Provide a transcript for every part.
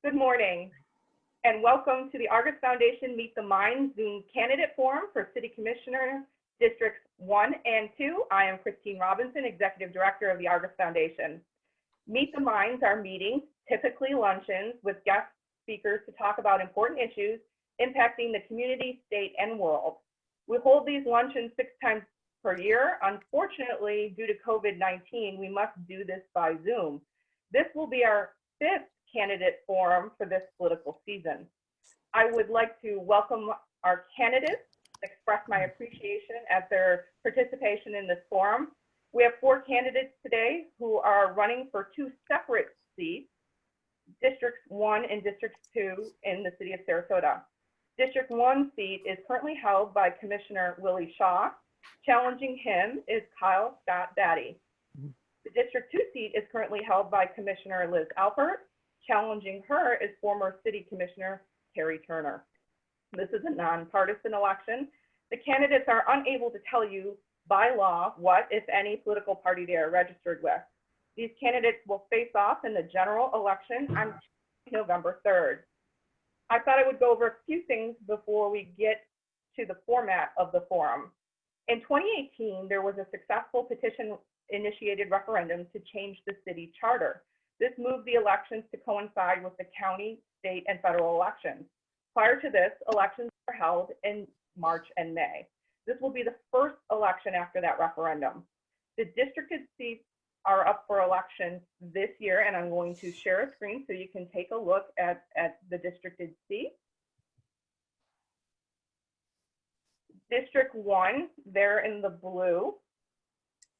Good morning, and welcome to the Argus Foundation Meet the Minds Zoom Candidate Forum for City Commissioner Districts 1 and 2. I am Christine Robinson, Executive Director of the Argus Foundation. Meet the Minds are meetings, typically luncheons, with guest speakers to talk about important issues impacting the community, state, and world. We hold these luncheons 6 times per year. Unfortunately, due to COVID-19, we must do this by Zoom. This will be our 5th candidate forum for this political season. I would like to welcome our candidates, express my appreciation at their participation in this forum. We have 4 candidates today who are running for 2 separate seats, Districts 1 and District 2 in the city of Sarasota. District 1 seat is currently held by Commissioner Willie Shaw. Challenging him is Scott Battie. The District 2 seat is currently held by Commissioner Alpert. Challenging her is former City Commissioner Terry Turner. This is a nonpartisan election. The candidates are unable to tell you by law what, if any, political party they are registered with. These candidates will face off in the general election on November 3rd. I thought I would go over a few things before we get to the format of the forum. In 2018, there was a successful petition-initiated referendum to change the city charter. This moved the elections to coincide with the county, state, and federal elections. Prior to this, elections were held in March and May. This will be the first election after that referendum. The districted seats are up for election this year, and I'm going to share a screen so you can take a look at the districted seats. District 1, they're in the blue,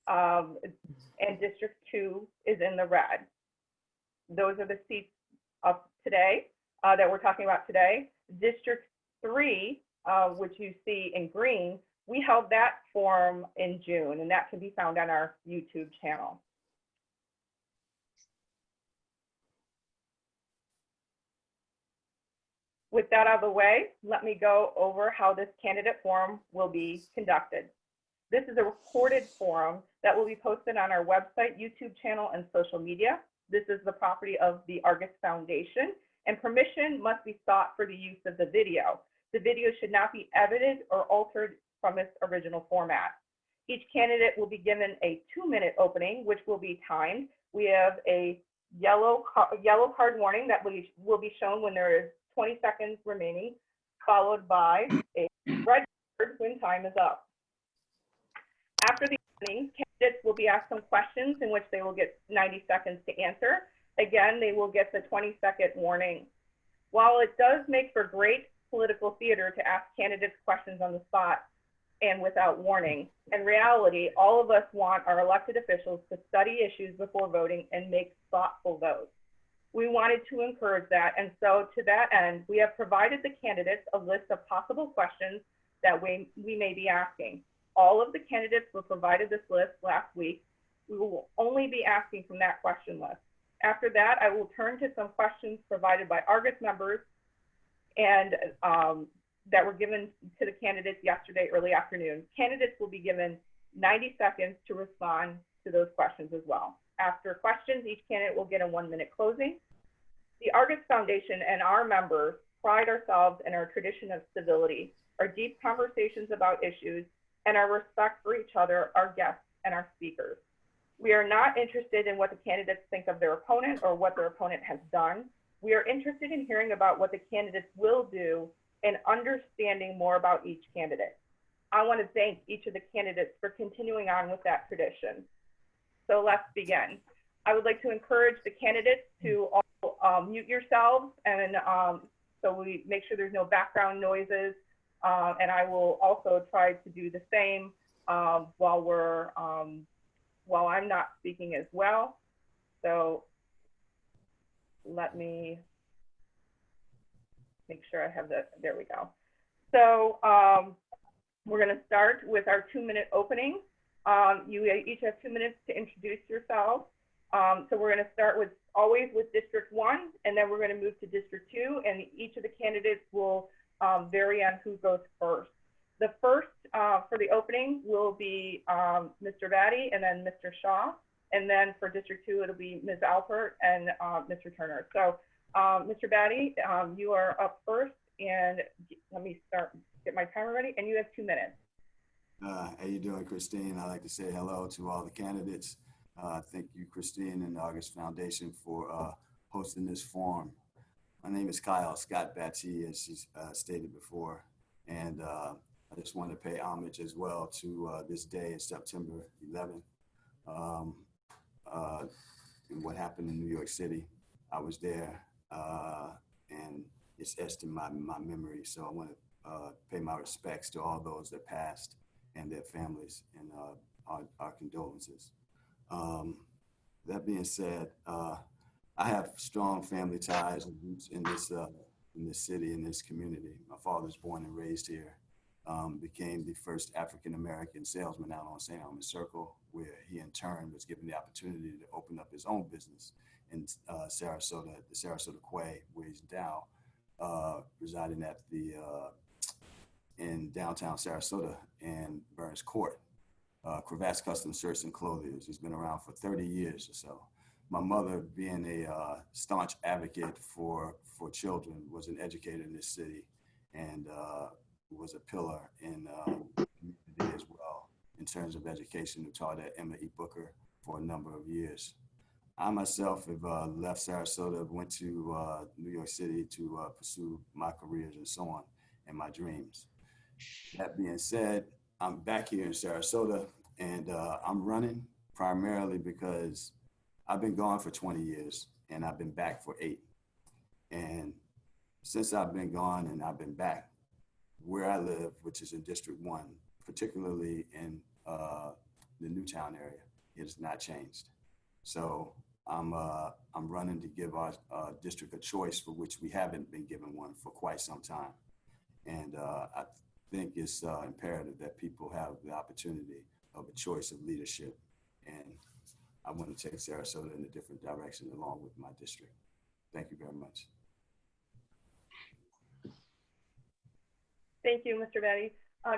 and District 2 is in the red. Those are the seats up today that we're talking about today. District 3, which you see in green, we held that forum in June, and that can be found on our YouTube channel. With that out of the way, let me go over how this candidate forum will be conducted. This is a recorded forum that will be posted on our website, YouTube channel, and social media. This is the property of the Argus Foundation, and permission must be sought for the use of the video. The video should not be edited or altered from its original format. Each candidate will be given a 2-minute opening, which will be timed. We have a yellow card warning that will be shown when there is 20 seconds remaining, followed by a red card when time is up. After the opening, candidates will be asked some questions in which they will get 90 seconds to answer. Again, they will get the 20-second warning. While it does make for great political theater to ask candidates questions on the spot and without warning, in reality, all of us want our elected officials to study issues before voting and make thoughtful votes. We wanted to encourage that, and so to that end, we have provided the candidates a list of possible questions that we may be asking. All of the candidates were provided this list last week. We will only be asking from that question list. After that, I will turn to some questions provided by Argus members and that were given to the candidates yesterday, early afternoon. Candidates will be given 90 seconds to respond to those questions as well. After questions, each candidate will get a 1-minute closing. The Argus Foundation and our members pride ourselves in our tradition of civility, our deep conversations about issues, and our respect for each other, our guests, and our speakers. We are not interested in what the candidates think of their opponent or what their opponent has done. We are interested in hearing about what the candidates will do and understanding more about each candidate. I want to thank each of the candidates for continuing on with that tradition. So let's begin. I would like to encourage the candidates to all mute yourselves, and so we make sure there's no background noises. And I will also try to do the same while I'm not speaking as well. So let me make sure I have there we go. So we're going to start with our 2-minute opening. You each have 2 minutes to introduce yourselves. So we're going to start always with District 1, and then we're going to move to District 2, and each of the candidates will vary on who goes first. The first for the opening will be Mr. Battie and then Mr. Shaw. And then for District 2, it'll be Ms. Alpert and Mr. Turner. So Mr. Battie, you are up first, and let me get my timer ready, and you have 2 minutes. How you doing, Christine? I'd like to say hello to all the candidates. Thank you, Christine and the August Foundation for hosting this forum. My name is Scott Battie, as she stated before, and I just want to pay homage as well to this day, September 11th, and what happened in New York City. I was there, and it's etched in my memory, so I want to pay my respects to all those that passed and their families, and our condolences. That being said, I have strong family ties and roots in this city, in this community. My father was born and raised here. Became the first African-American salesman out on St. Almond Circle, where he in turn was given the opportunity to open up his own business in Sarasota, the Sarasota Quay, where he's now residing at in downtown Sarasota in Burns Court. Cravats Custom Shirts and Clothiers. He's been around for 30 years or so. My mother, being a staunch advocate for children, was an educator in this city, and was a pillar in the community as well in terms of education, who taught at Emma E. Booker for a number of years. I myself have left Sarasota, went to New York City to pursue my careers and so on, and my dreams. That being said, I'm back here in Sarasota, and I'm running primarily because I've been gone for 20 years and I've been back for 8. And since I've been gone and I've been back, where I live, which is in District 1, particularly in the Newtown area, it has not changed. So I'm running to give our district a choice for which we haven't been given one for quite some time. And I think it's imperative that people have the opportunity of a choice of leadership. And I want to take Sarasota in a different direction along with my district. Thank you very much. Thank you, Mr. Battie.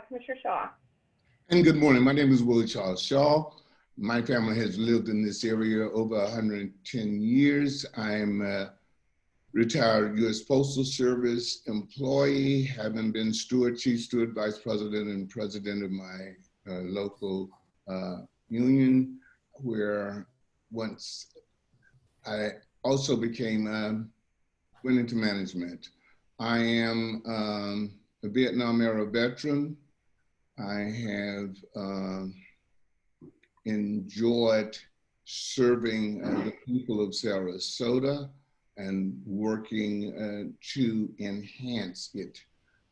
Commissioner Shaw. And good morning. My name is Willie Shaw. My family has lived in this area over 110 years. I'm a retired U.S. Postal Service employee, having been chief steward, vice president, and president of my local union, where once I also went into management. I am a Vietnam era veteran. I have enjoyed serving the people of Sarasota and working to enhance it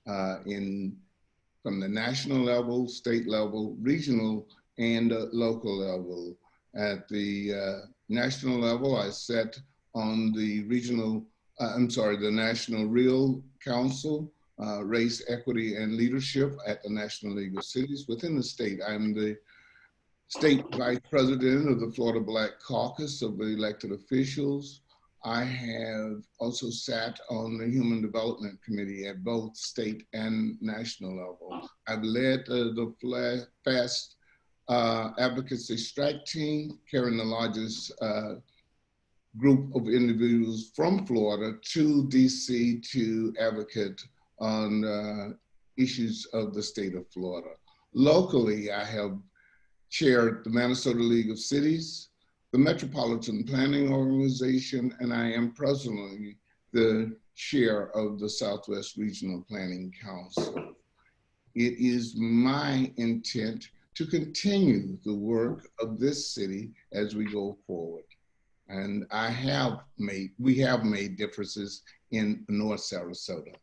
from the national level, state level, regional, and local level. At the national level, I sat on the the National Real Council, Race, Equity, and Leadership at the National League of Cities. Within the state, I'm the state vice president of the Florida Black Caucus of the elected officials. I have also sat on the Human Development Committee at both state and national level. I've led the FAST Advocacy Strike Team, carrying the largest group of individuals from Florida to DC to advocate on issues of the state of Florida. Locally, I have chaired the Minnesota League of Cities, the Metropolitan Planning Organization, and I am presently the chair of the Southwest Regional Planning Council. It is my intent to continue the work of this city as we go forward. And we have made differences in North Sarasota.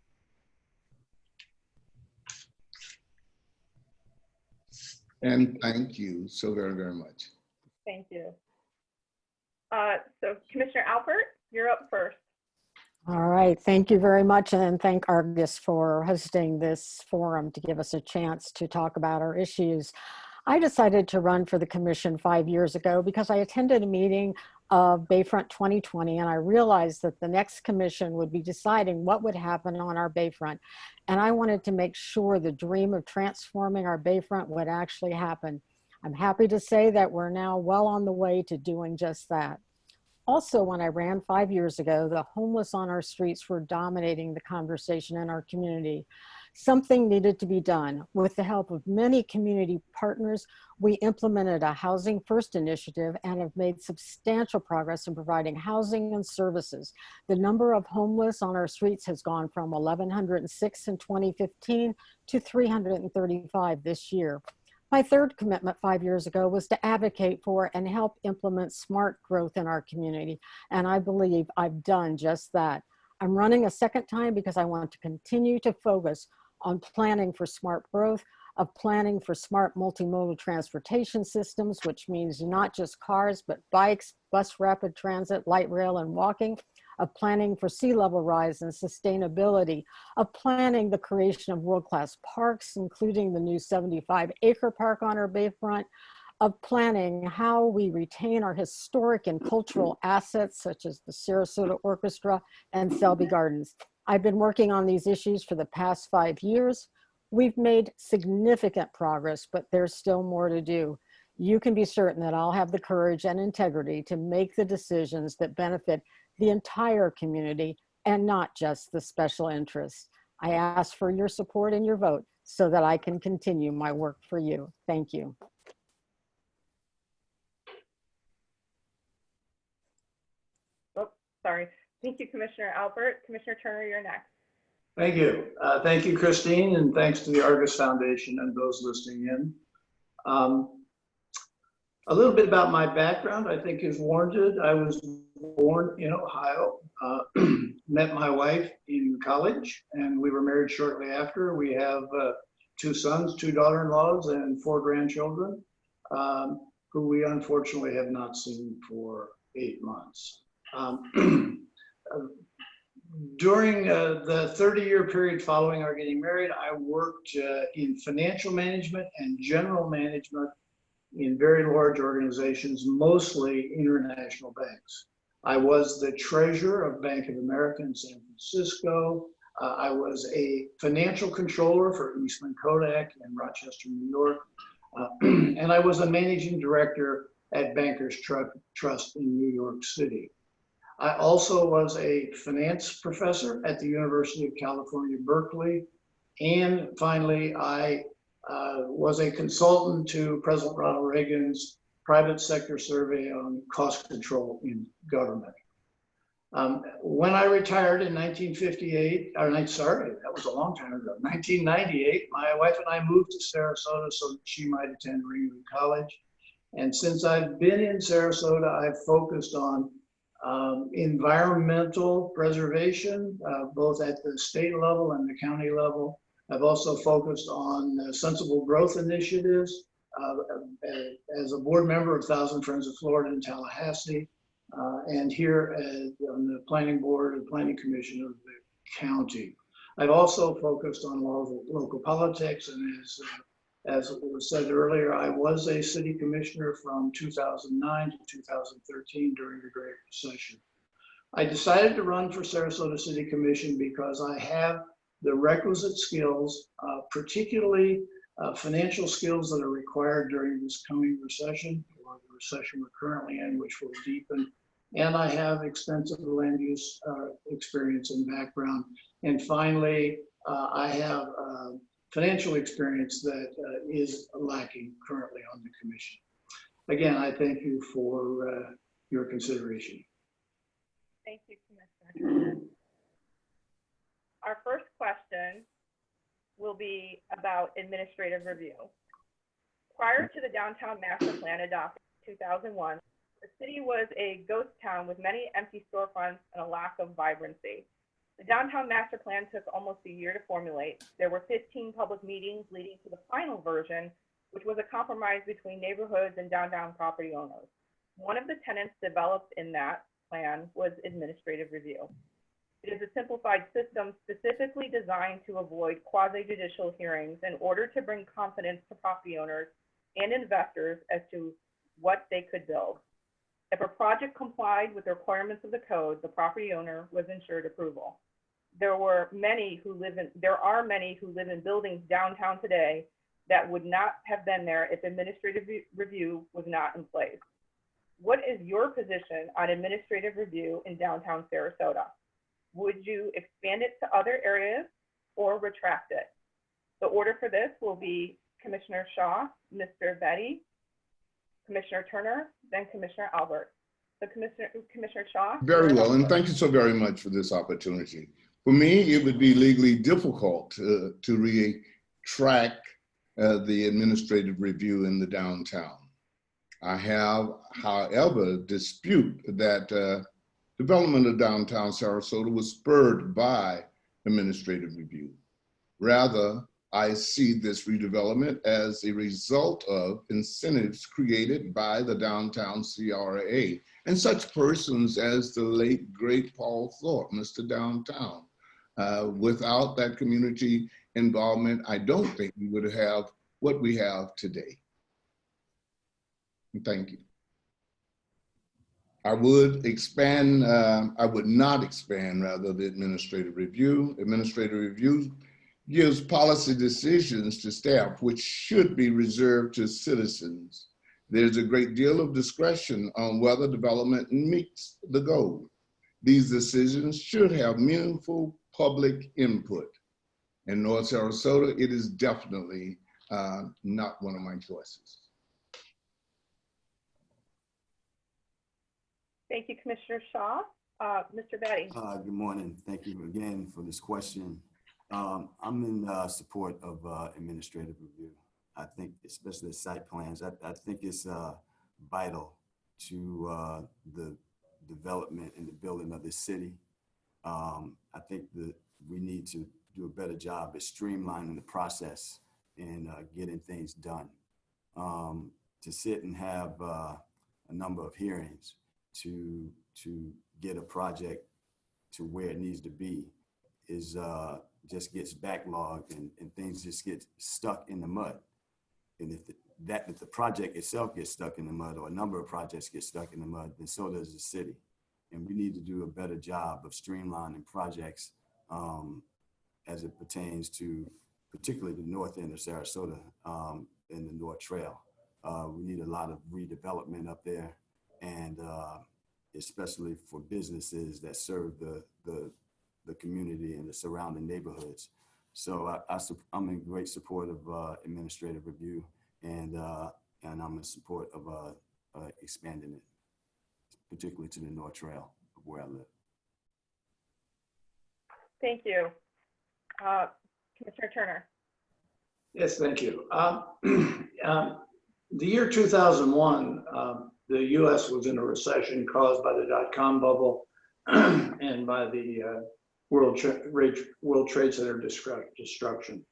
And thank you so very, very much. Thank you. So Commissioner Alpert, you're up first. All right, thank you very much, and thank Argus for hosting this forum to give us a chance to talk about our issues. I decided to run for the commission 5 years ago because I attended a meeting of Bayfront 2020, and I realized that the next commission would be deciding what would happen on our Bayfront. And I wanted to make sure the dream of transforming our Bayfront would actually happen. I'm happy to say that we're now well on the way to doing just that. Also, when I ran 5 years ago, the homeless on our streets were dominating the conversation in our community. Something needed to be done. With the help of many community partners, we implemented a Housing First initiative and have made substantial progress in providing housing and services. The number of homeless on our streets has gone from 1,106 in 2015 to 335 this year. My third commitment 5 years ago was to advocate for and help implement smart growth in our community, and I believe I've done just that. I'm running a second time because I want to continue to focus on planning for smart growth, of planning for smart multimodal transportation systems, which means not just cars, but bikes, bus, rapid transit, light rail, and walking, of planning for sea level rise and sustainability, of planning the creation of world-class parks, including the new 75-acre park on our bayfront, of planning how we retain our historic and cultural assets, such as the Sarasota Orchestra and Selby Gardens. I've been working on these issues for the past 5 years. We've made significant progress, but there's still more to do. You can be certain that I'll have the courage and integrity to make the decisions that benefit the entire community and not just the special interests. I ask for your support and your vote so that I can continue my work for you. Thank you. Oh, sorry. Thank you, Commissioner Alpert. Commissioner Turner, you're next. Thank you. Thank you, Christine, and thanks to the Argus Foundation and those listening in. A little bit about my background, I think, is warranted. I was born in Ohio, met my wife in college, and we were married shortly after. We have 2 sons, 2 daughter-in-laws, and 4 grandchildren, who we unfortunately have not seen for 8 months. During the 30-year period following our getting married, I worked in financial management and general management in very large organizations, mostly international banks. I was the treasurer of Bank of America in San Francisco. I was a financial controller for Eastman Kodak in Rochester, New York. And I was a managing director at Bankers Trust in New York City. I also was a finance professor at the University of California, Berkeley. And finally, I was a consultant to President Ronald Reagan's private sector survey on cost control in government. When I retired in 1958, sorry, that was a long time ago, 1998, my wife and I moved to Sarasota so that she might attend Ringwood College. And since I've been in Sarasota, I've focused on environmental preservation, both at the state level and the county level. I've also focused on sensible growth initiatives as a board member of Thousand Friends of Florida in Tallahassee, and here on the planning board and planning commission of the county. I've also focused on local politics, and as was said earlier, I was a city commissioner from 2009 to 2013 during the Great Recession. I decided to run for Sarasota City Commission because I have the requisite skills, particularly financial skills that are required during this coming recession, or the recession we're currently in, which will deepen. And I have extensive land use experience and background. And finally, I have financial experience that is lacking currently on the commission. Again, I thank you for your consideration. Thank you, Commissioner. Our first question will be about administrative review. Prior to the downtown master plan adopted in 2001, the city was a ghost town with many empty storefronts and a lack of vibrancy. The downtown master plan took almost a year to formulate. There were 15 public meetings leading to the final version, which was a compromise between neighborhoods and downtown property owners. One of the tenets developed in that plan was administrative review. It is a simplified system specifically designed to avoid quasi-judicial hearings in order to bring confidence to property owners and investors as to what they could build. If a project complied with the requirements of the code, the property owner was ensured approval. There are many who live in buildings downtown today that would not have been there if administrative review was not in place. What is your position on administrative review in downtown Sarasota? Would you expand it to other areas or retract it? The order for this will be Commissioner Shaw, Mr. Battie, Commissioner Turner, then Commissioner Alpert. So Commissioner Shaw. Very well, and thank you so very much for this opportunity. For me, it would be legally difficult to retract the administrative review in the downtown. I have, however, dispute that development of downtown Sarasota was spurred by administrative review. Rather, I see this redevelopment as a result of incentives created by the downtown CRA and such persons as the late, great Paul Thorpe, Mr. Downtown. Without that community involvement, I don't think we would have what we have today. Thank you. I would not expand rather the administrative review. Administrative review gives policy decisions to staff, which should be reserved to citizens. There's a great deal of discretion on whether development meets the goal. These decisions should have meaningful public input. In North Sarasota, it is definitely not one of my choices. Thank you, Commissioner Shaw. Mr. Battie. Good morning. Thank you again for this question. I'm in support of administrative review. I think, especially the site plans, I think it's vital to the development and the building of this city. I think that we need to do a better job at streamlining the process and getting things done. To sit and have a number of hearings to get a project to where it needs to be is just gets backlogged and things just get stuck in the mud. And if the project itself gets stuck in the mud, or a number of projects get stuck in the mud, then so does the city. And we need to do a better job of streamlining projects as it pertains to particularly the north end of Sarasota and the North Trail. We need a lot of redevelopment up there, and especially for businesses that serve the community and the surrounding neighborhoods. So I'm in great support of administrative review, and I'm in support of expanding it, particularly to the North Trail of where I live. Thank you. Commissioner Turner. Yes, thank you. The year 2001, the U.S. was in a recession caused by the dot-com bubble and by the World Trade Center destruction.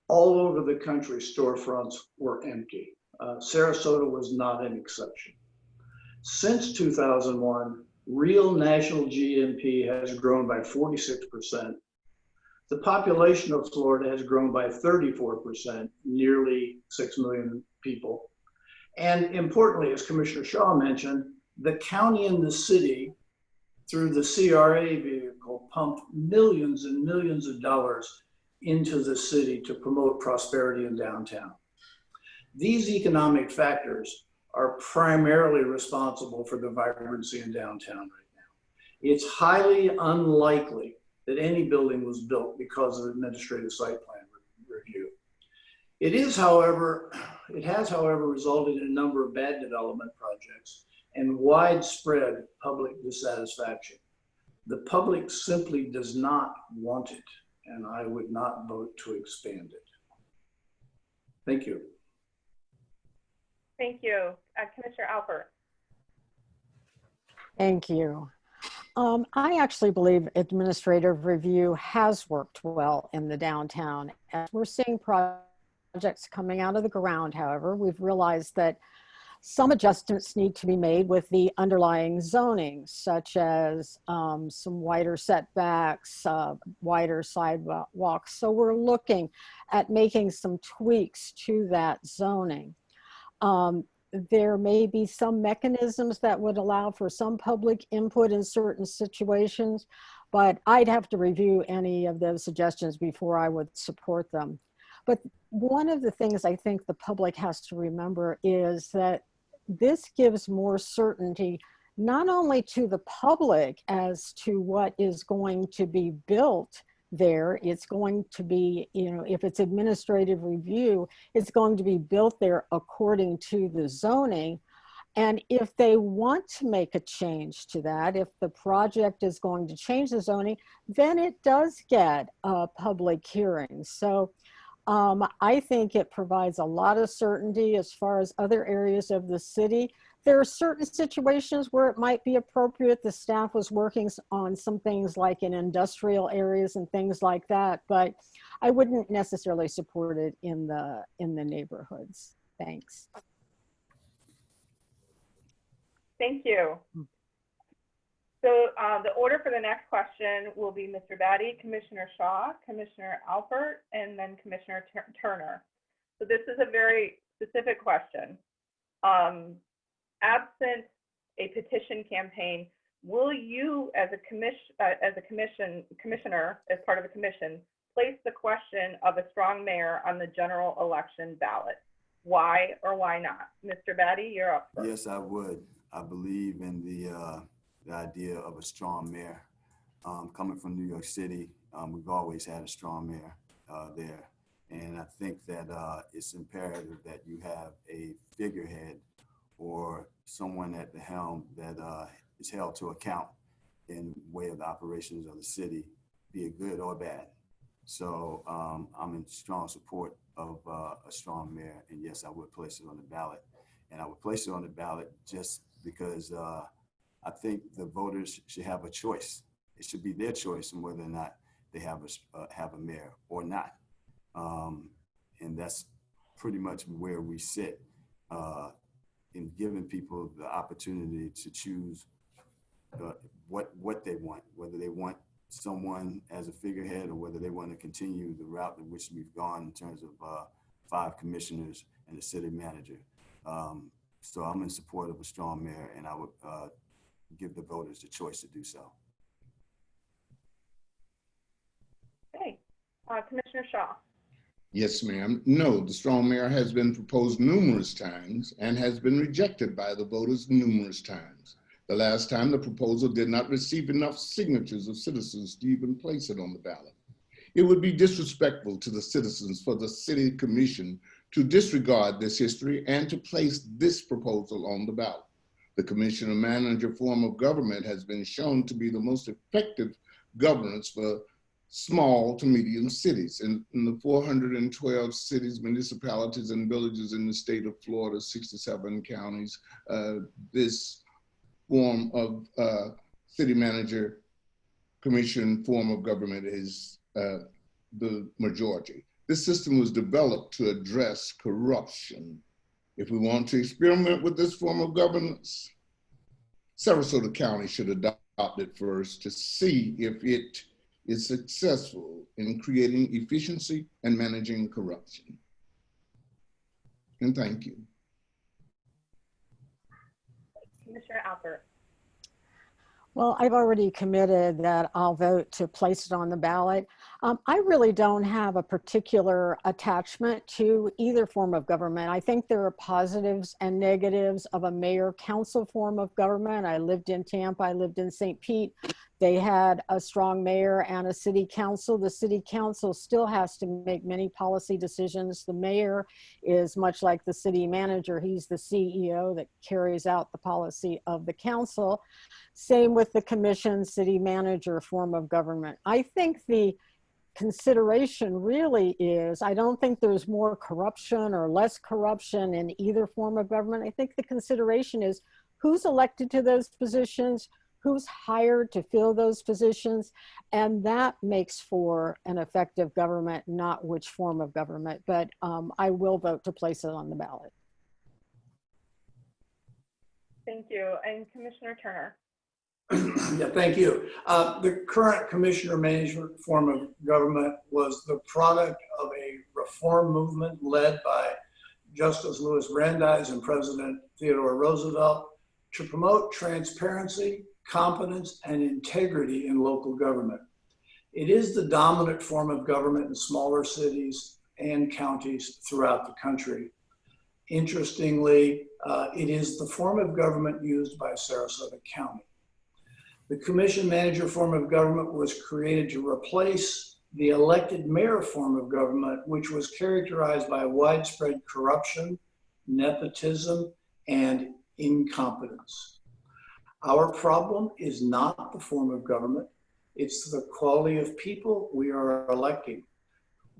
All over the country, storefronts were empty. Sarasota was not an exception. Since 2001, real national GNP has grown by 46%. The population of Florida has grown by 34%, nearly 6 million people. And importantly, as Commissioner Shaw mentioned, the county and the city, through the CRA vehicle, pumped millions and millions of dollars into the city to promote prosperity in downtown. These economic factors are primarily responsible for the vibrancy in downtown right now. It's highly unlikely that any building was built because of administrative site plan review. It has, however, resulted in a number of bad development projects and widespread public dissatisfaction. The public simply does not want it, and I would not vote to expand it. Thank you. Thank you. Commissioner Alpert. Thank you. I actually believe administrative review has worked well in the downtown. As we're seeing projects coming out of the ground, however, we've realized that some adjustments need to be made with the underlying zoning, such as some wider setbacks, wider sidewalks. So we're looking at making some tweaks to that zoning. There may be some mechanisms that would allow for some public input in certain situations, but I'd have to review any of those suggestions before I would support them. But one of the things I think the public has to remember is that this gives more certainty, not only to the public as to what is going to be built there. It's going to be, you know, if it's administrative review, it's going to be built there according to the zoning. And if they want to make a change to that, if the project is going to change the zoning, then it does get a public hearing. So I think it provides a lot of certainty as far as other areas of the city. There are certain situations where it might be appropriate. The staff was working on some things like in industrial areas and things like that, but I wouldn't necessarily support it in the neighborhoods. Thanks. Thank you. So the order for the next question will be Mr. Battie, Commissioner Shaw, Commissioner Alpert, and then Commissioner Turner. So this is a very specific question. Absent a petition campaign, will you as a commissioner, as part of a commission, place the question of a strong mayor on the general election ballot? Why or why not? Mr. Battie, you're up first. Yes, I would. I believe in the idea of a strong mayor. Coming from New York City, we've always had a strong mayor there. And I think that it's imperative that you have a figurehead or someone at the helm that is held to account in way of the operations of the city, be it good or bad. So I'm in strong support of a strong mayor. And yes, I would place it on the ballot. And I would place it on the ballot just because I think the voters should have a choice. It should be their choice on whether or not they have a mayor or not. And that's pretty much where we sit in giving people the opportunity to choose what they want, whether they want someone as a figurehead or whether they want to continue the route in which we've gone in terms of 5 commissioners and a city manager. So I'm in support of a strong mayor, and I would give the voters the choice to do so. Okay, Commissioner Shaw. Yes, ma'am. No, the strong mayor has been proposed numerous times and has been rejected by the voters numerous times. The last time the proposal did not receive enough signatures of citizens to even place it on the ballot. It would be disrespectful to the citizens for the city commission to disregard this history and to place this proposal on the ballot. The commissioner manager form of government has been shown to be the most effective governance for small to medium cities. In the 412 cities, municipalities, and villages in the state of Florida, 67 counties, this form of city manager commission form of government is the majority. This system was developed to address corruption. If we want to experiment with this form of governance, Sarasota County should adopt it first to see if it is successful in creating efficiency and managing corruption. And thank you. Commissioner Alpert. Well, I've already committed that I'll vote to place it on the ballot. I really don't have a particular attachment to either form of government. I think there are positives and negatives of a mayor council form of government. I lived in Tampa, I lived in St. Pete. They had a strong mayor and a city council. The city council still has to make many policy decisions. The mayor is much like the city manager. He's the CEO that carries out the policy of the council. Same with the commission, city manager form of government. I think the consideration really is, I don't think there's more corruption or less corruption in either form of government. I think the consideration is who's elected to those positions, who's hired to fill those positions, and that makes for an effective government, not which form of government. But I will vote to place it on the ballot. Thank you. And Commissioner Turner. Yeah, thank you. The current commissioner management form of government was the product of a reform movement led by Justice Louis Brandeis and President Theodore Roosevelt to promote transparency, competence, and integrity in local government. It is the dominant form of government in smaller cities and counties throughout the country. Interestingly, it is the form of government used by Sarasota County. The commission manager form of government was created to replace the elected mayor form of government, which was characterized by widespread corruption, nepotism, and incompetence. Our problem is not the form of government, it's the quality of people we are electing.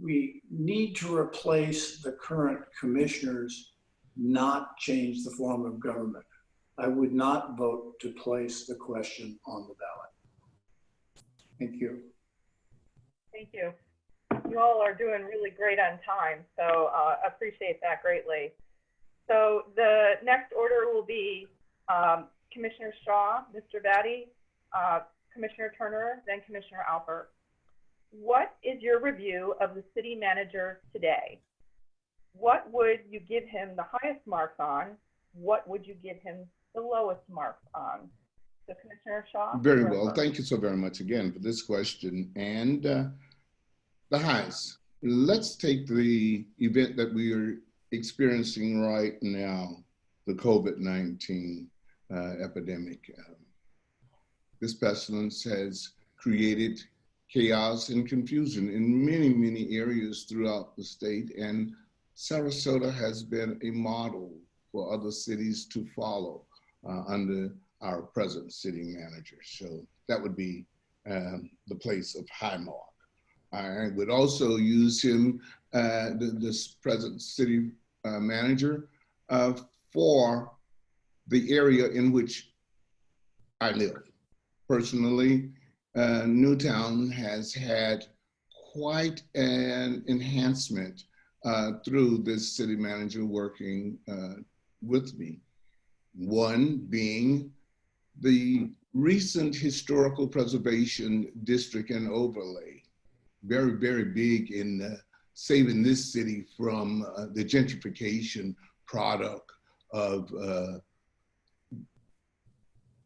We need to replace the current commissioners, not change the form of government. I would not vote to place the question on the ballot. Thank you. Thank you. You all are doing really great on time, so appreciate that greatly. So the next order will be Commissioner Shaw, Mr. Battie, Commissioner Turner, then Commissioner Alpert. What is your review of the city manager today? What would you give him the highest marks on? What would you give him the lowest marks on? So Commissioner Shaw? Very well. Thank you so very much again for this question. And the highest. Let's take the event that we are experiencing right now, the COVID-19 epidemic. This pestilence has created chaos and confusion in many, many areas throughout the state. And Sarasota has been a model for other cities to follow under our present city manager. So that would be the place of high mark. I would also use him, this present city manager, for the area in which I live. Personally, Newtown has had quite an enhancement through this city manager working with me. One being the recent historical preservation district and overlay, very, very big in saving this city from the gentrification product of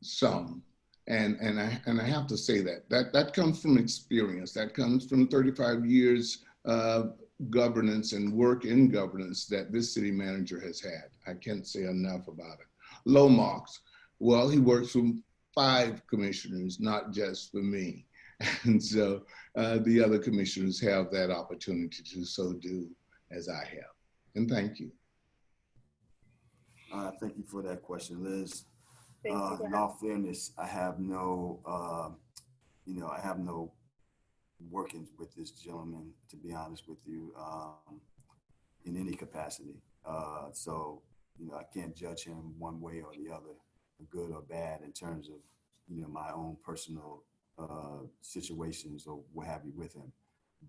some. And I have to say that comes from experience. That comes from 35 years of governance and work in governance that this city manager has had. I can't say enough about it. Low marks. Well, he works for 5 commissioners, not just for me. And so the other commissioners have that opportunity to so do as I have. And thank you. Thank you for that question, Liz. Thank you. In all fairness, I have no, I have no workings with this gentleman, to be honest with you, in any capacity. So, I can't judge him one way or the other, good or bad, in terms of, my own personal situations or what have you with him.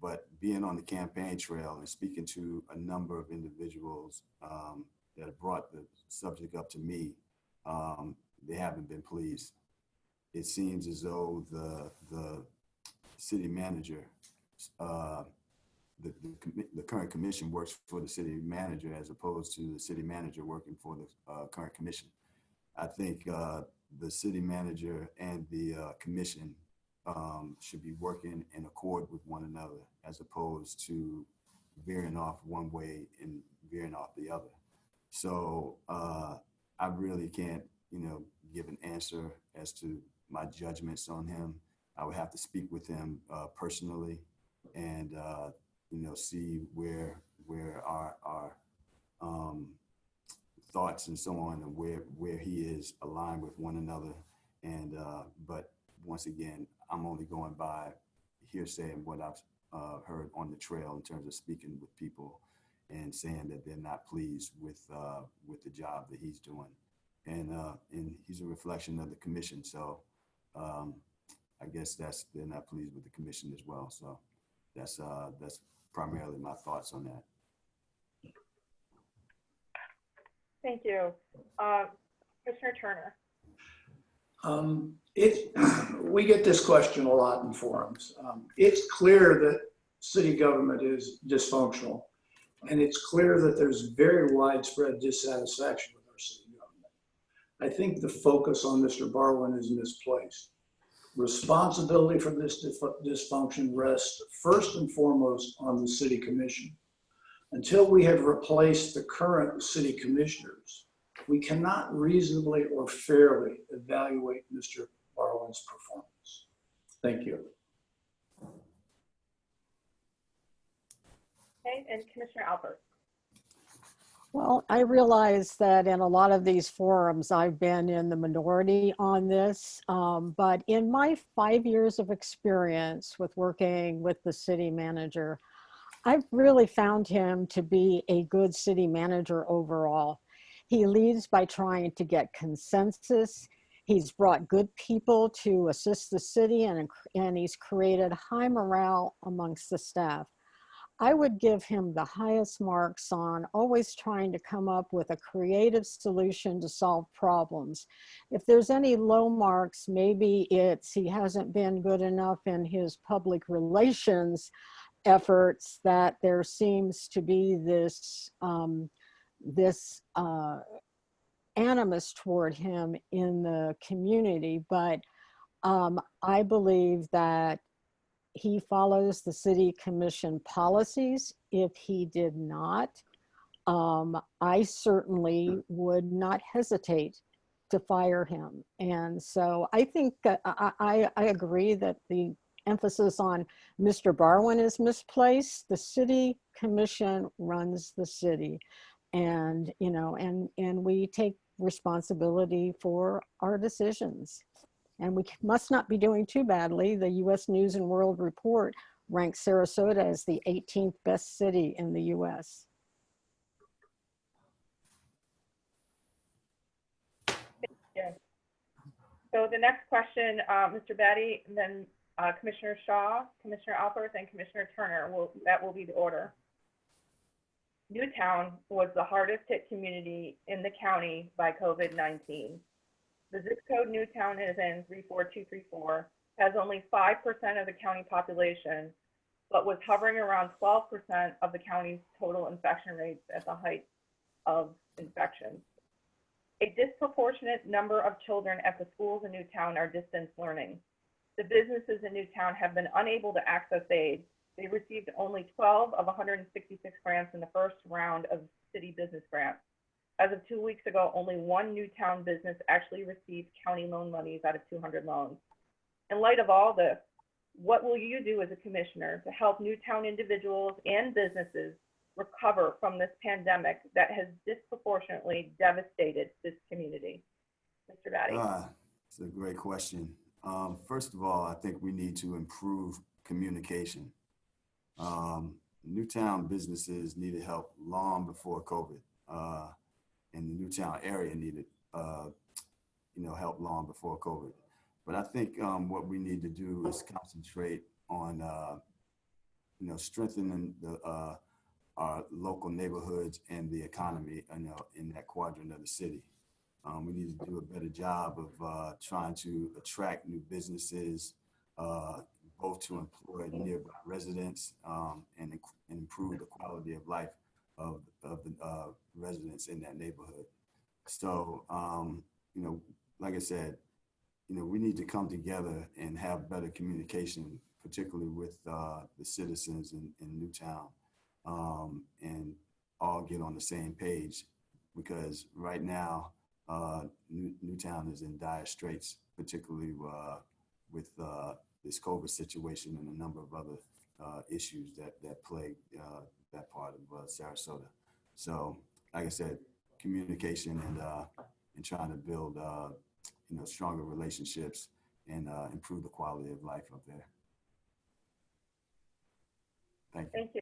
But being on the campaign trail and speaking to a number of individuals that have brought the subject up to me, they haven't been pleased. It seems as though the city manager, the current commission works for the city manager as opposed to the city manager working for the current commission. I think the city manager and the commission should be working in accord with one another as opposed to veering off one way and veering off the other. So I really can't, give an answer as to my judgments on him. I would have to speak with him personally and, see where our thoughts and so on and where he is aligned with one another. And, but once again, I'm only going by hearsay and what I've heard on the trail in terms of speaking with people and saying that they're not pleased with the job that he's doing. And he's a reflection of the commission. So I guess they're not pleased with the commission as well. So that's primarily my thoughts on that. Thank you. Commissioner Turner. We get this question a lot in forums. It's clear that city government is dysfunctional, and it's clear that there's very widespread dissatisfaction with our city government. I think the focus on Mr. Barwin is misplaced. Responsibility for this dysfunction rests first and foremost on the city commission. Until we have replaced the current city commissioners, we cannot reasonably or fairly evaluate Mr. Barwin's performance. Thank you. Okay, and Commissioner Alpert. Well, I realize that in a lot of these forums, I've been in the minority on this, but in my 5 years of experience with working with the city manager, I've really found him to be a good city manager overall. He leads by trying to get consensus. He's brought good people to assist the city, and he's created high morale amongst the staff. I would give him the highest marks on always trying to come up with a creative solution to solve problems. If there's any low marks, maybe it's he hasn't been good enough in his public relations efforts, that there seems to be this animus toward him in the community. But I believe that he follows the city commission policies. If he did not, I certainly would not hesitate to fire him. And so I think I agree that the emphasis on Mr. Barwin is misplaced. The city commission runs the city, and and we take responsibility for our decisions. And we must not be doing too badly. The U.S. News and World Report ranks Sarasota as the 18th best city in the U.S. Yes. So the next question, Mr. Battie, and then Commissioner Shaw, Commissioner Alpert, and Commissioner Turner. That will be the order. Newtown was the hardest hit community in the county by COVID-19. The zip code Newtown is in 34234, has only 5% of the county population, but was hovering around 12% of the county's total infection rates at the height of infections. A disproportionate number of children at the schools in Newtown are distance learning. The businesses in Newtown have been unable to access aid. They received only 12 of 166 grants in the first round of city business grants. As of 2 weeks ago, only one Newtown business actually received county loan monies out of 200 loans. In light of all this, what will you do as a commissioner to help Newtown individuals and businesses recover from this pandemic that has disproportionately devastated this community? Mr. Battie. It's a great question. First of all, I think we need to improve communication. Newtown businesses needed help long before COVID. And the Newtown area needed, help long before COVID. But I think what we need to do is concentrate on, strengthening our local neighborhoods and the economy, in that quadrant of the city. We need to do a better job of trying to attract new businesses, both to employ nearby residents and improve the quality of life of the residents in that neighborhood. So, like I said, we need to come together and have better communication, particularly with the citizens in Newtown, and all get on the same page, because right now, Newtown is in dire straits, particularly with this COVID situation and a number of other issues that plague that part of Sarasota. So, like I said, communication and trying to build stronger relationships and improve the quality of life up there. Thank you. Thank you.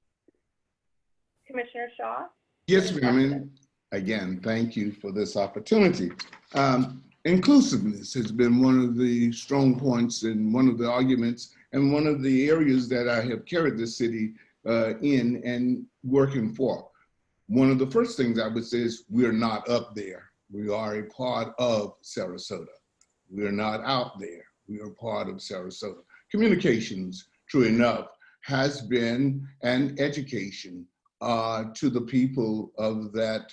Commissioner Shaw? Yes, ma'am. Again, thank you for this opportunity. Inclusiveness has been one of the strong points and one of the arguments and one of the areas that I have carried the city in and working for. One of the first things I would say is we're not up there. We are a part of Sarasota. We're not out there. We are part of Sarasota. Communications, true enough, has been an education to the people of that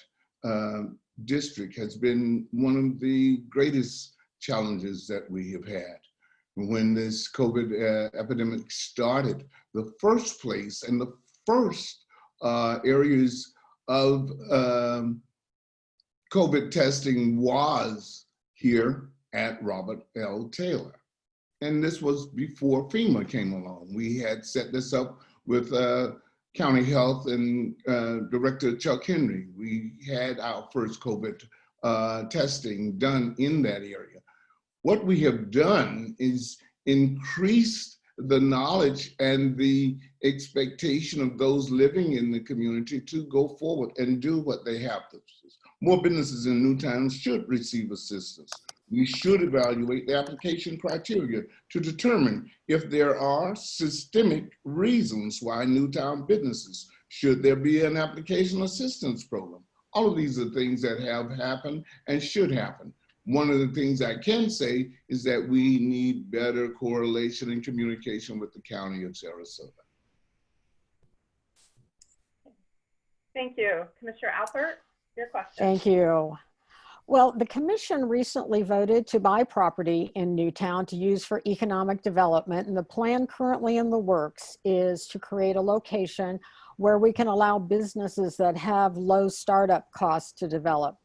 district has been one of the greatest challenges that we have had. When this COVID epidemic started, the first place and the first areas of COVID testing was here at Robert L. Taylor. And this was before FEMA came along. We had set this up with County Health and Director Chuck Henry. We had our first COVID testing done in that area. What we have done is increased the knowledge and the expectation of those living in the community to go forward and do what they have to. More businesses in Newtown should receive assistance. We should evaluate the application criteria to determine if there are systemic reasons why Newtown businesses, should there be an application assistance program? All of these are things that have happened and should happen. One of the things I can say is that we need better correlation and communication with the County of Sarasota. Thank you. Commissioner Alpert, your question. Thank you. Well, the commission recently voted to buy property in Newtown to use for economic development, and the plan currently in the works is to create a location where we can allow businesses that have low startup costs to develop.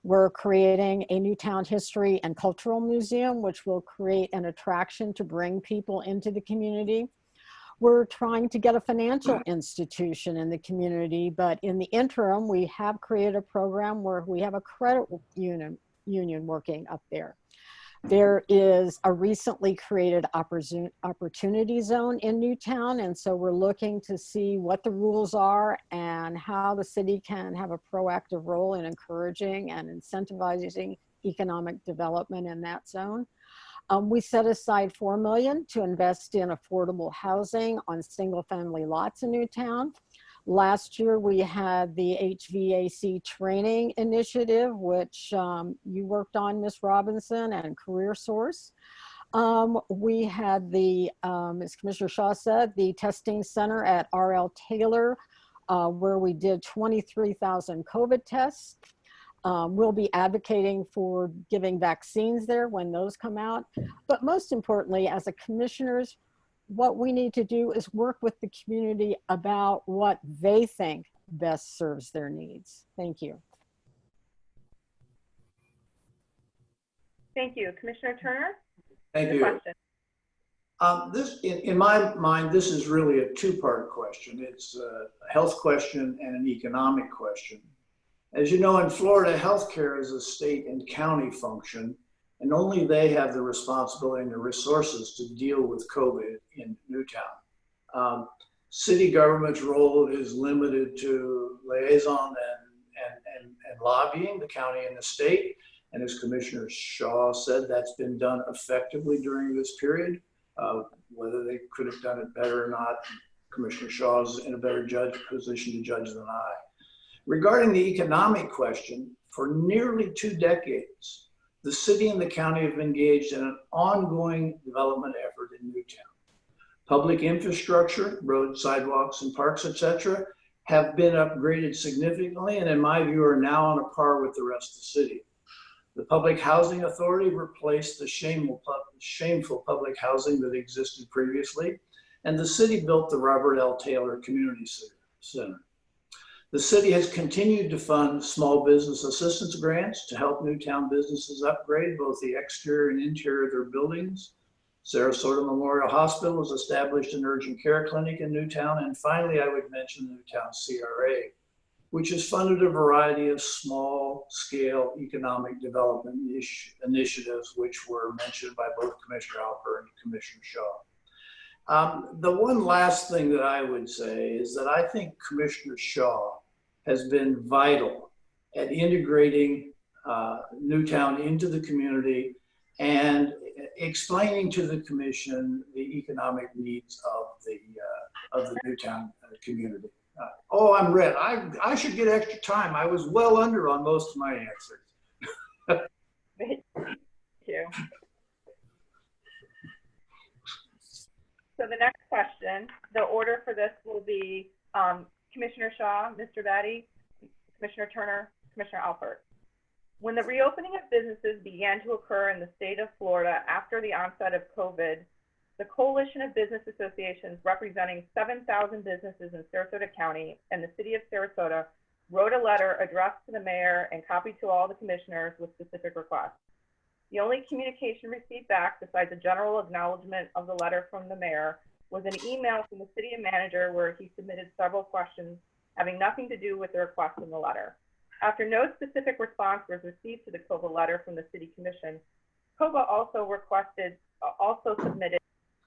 We're creating a Newtown History and Cultural Museum, which will create an attraction to bring people into the community. We're trying to get a financial institution in the community, but in the interim, we have created a program where we have a credit union working up there. There is a recently created opportunity zone in Newtown, and so we're looking to see what the rules are and how the city can have a proactive role in encouraging and incentivizing economic development in that zone. We set aside $4 million to invest in affordable housing on single-family lots in Newtown. Last year, we had the HVAC training initiative, which you worked on, Ms. Robinson, and Career Source. We had the, as Commissioner Shaw said, the testing center at R.L. Taylor, where we did 23,000 COVID tests. We'll be advocating for giving vaccines there when those come out. But most importantly, as a commissioners, what we need to do is work with the community about what they think best serves their needs. Thank you. Thank you. Commissioner Turner? Thank you. Question. In my mind, this is really a two-part question. It's a health question and an economic question. As you know, in Florida, healthcare is a state and county function, and only they have the responsibility and the resources to deal with COVID in Newtown. City government's role is limited to liaison and lobbying the county and the state. And as Commissioner Shaw said, that's been done effectively during this period. Whether they could have done it better or not, Commissioner Shaw is in a better position to judge than I. Regarding the economic question, for nearly 2 decades, the city and the county have engaged in an ongoing development effort in Newtown. Public infrastructure, roads, sidewalks, and parks, etc., have been upgraded significantly, and in my view are now on a par with the rest of the city. The Public Housing Authority replaced the shameful public housing that existed previously, and the city built the Robert L. Taylor Community Center. The city has continued to fund small business assistance grants to help Newtown businesses upgrade both the exterior and interior of their buildings. Sarasota Memorial Hospital has established an urgent care clinic in Newtown. And finally, I would mention the Newtown CRA, which has funded a variety of small scale economic development initiatives, which were mentioned by both Commissioner Alpert and Commissioner Shaw. The one last thing that I would say is that I think Commissioner Shaw has been vital at integrating Newtown into the community and explaining to the commission the economic needs of the Newtown community. Oh, I'm red. I should get extra time. I was well under on most of my answers. Thank you. So the next question, the order for this will be Commissioner Shaw, Mr. Battie, Commissioner Turner, Commissioner Alpert. When the reopening of businesses began to occur in the state of Florida after the onset of COVID, The Coalition of Business Associations representing 7,000 businesses in Sarasota County and the City of Sarasota wrote a letter addressed to the mayor and copied to all the commissioners with specific requests. The only communication received back, besides a general acknowledgement of the letter from the mayor, was an email from the city manager where he submitted several questions having nothing to do with the request in the letter. After no specific response was received to the COBA letter from the City Commission, COBA also submitted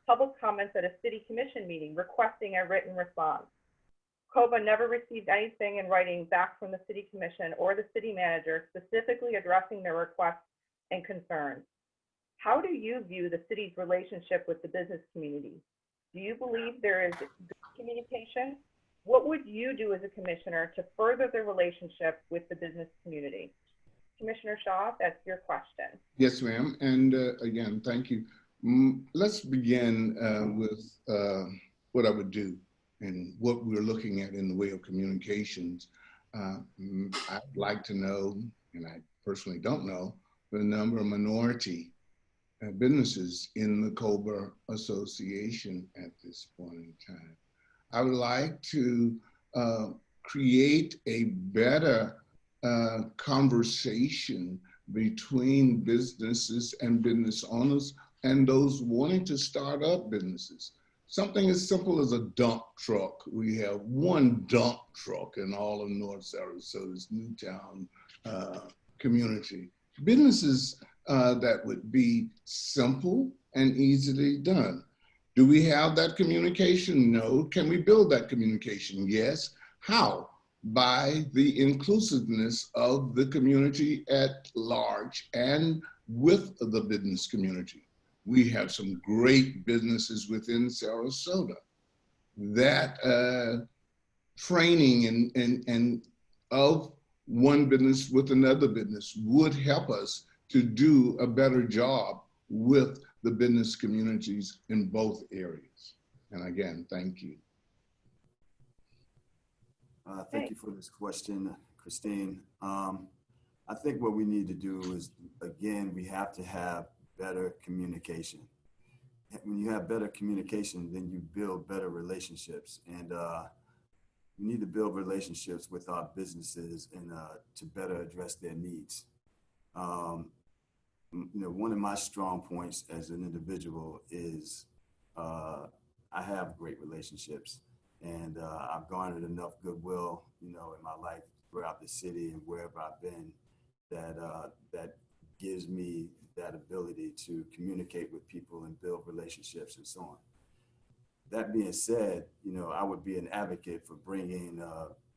public comments at a City Commission meeting requesting a written response. COBA never received anything in writing back from the City Commission or the city manager specifically addressing their requests and concerns. How do you view the city's relationship with the business community? Do you believe there is good communication? What would you do as a commissioner to further the relationship with the business community? Commissioner Shaw, that's your question. Yes, ma'am. And again, thank you. Let's begin with what I would do and what we're looking at in the way of communications. I'd like to know, and I personally don't know, the number of minority businesses in the COBA Association at this point in time. I would like to create a better conversation between businesses and business owners and those wanting to start up businesses. Something as simple as a dump truck. We have one dump truck in all of North Sarasota's Newtown community. Businesses that would be simple and easily done. Do we have that communication? No. Can we build that communication? Yes. How? By the inclusiveness of the community at large and with the business community. We have some great businesses within Sarasota. That training and of one business with another business would help us to do a better job with the business communities in both areas. And again, thank you. Thank you for this question, Christine. I think what we need to do is, again, we have to have better communication. When you have better communication, then you build better relationships. And we need to build relationships with our businesses and to better address their needs. You know, one of my strong points as an individual is I have great relationships, and I've garnered enough goodwill, you know, in my life throughout the city and wherever I've been that that gives me that ability to communicate with people and build relationships and so on. That being said, you know, I would be an advocate for bringing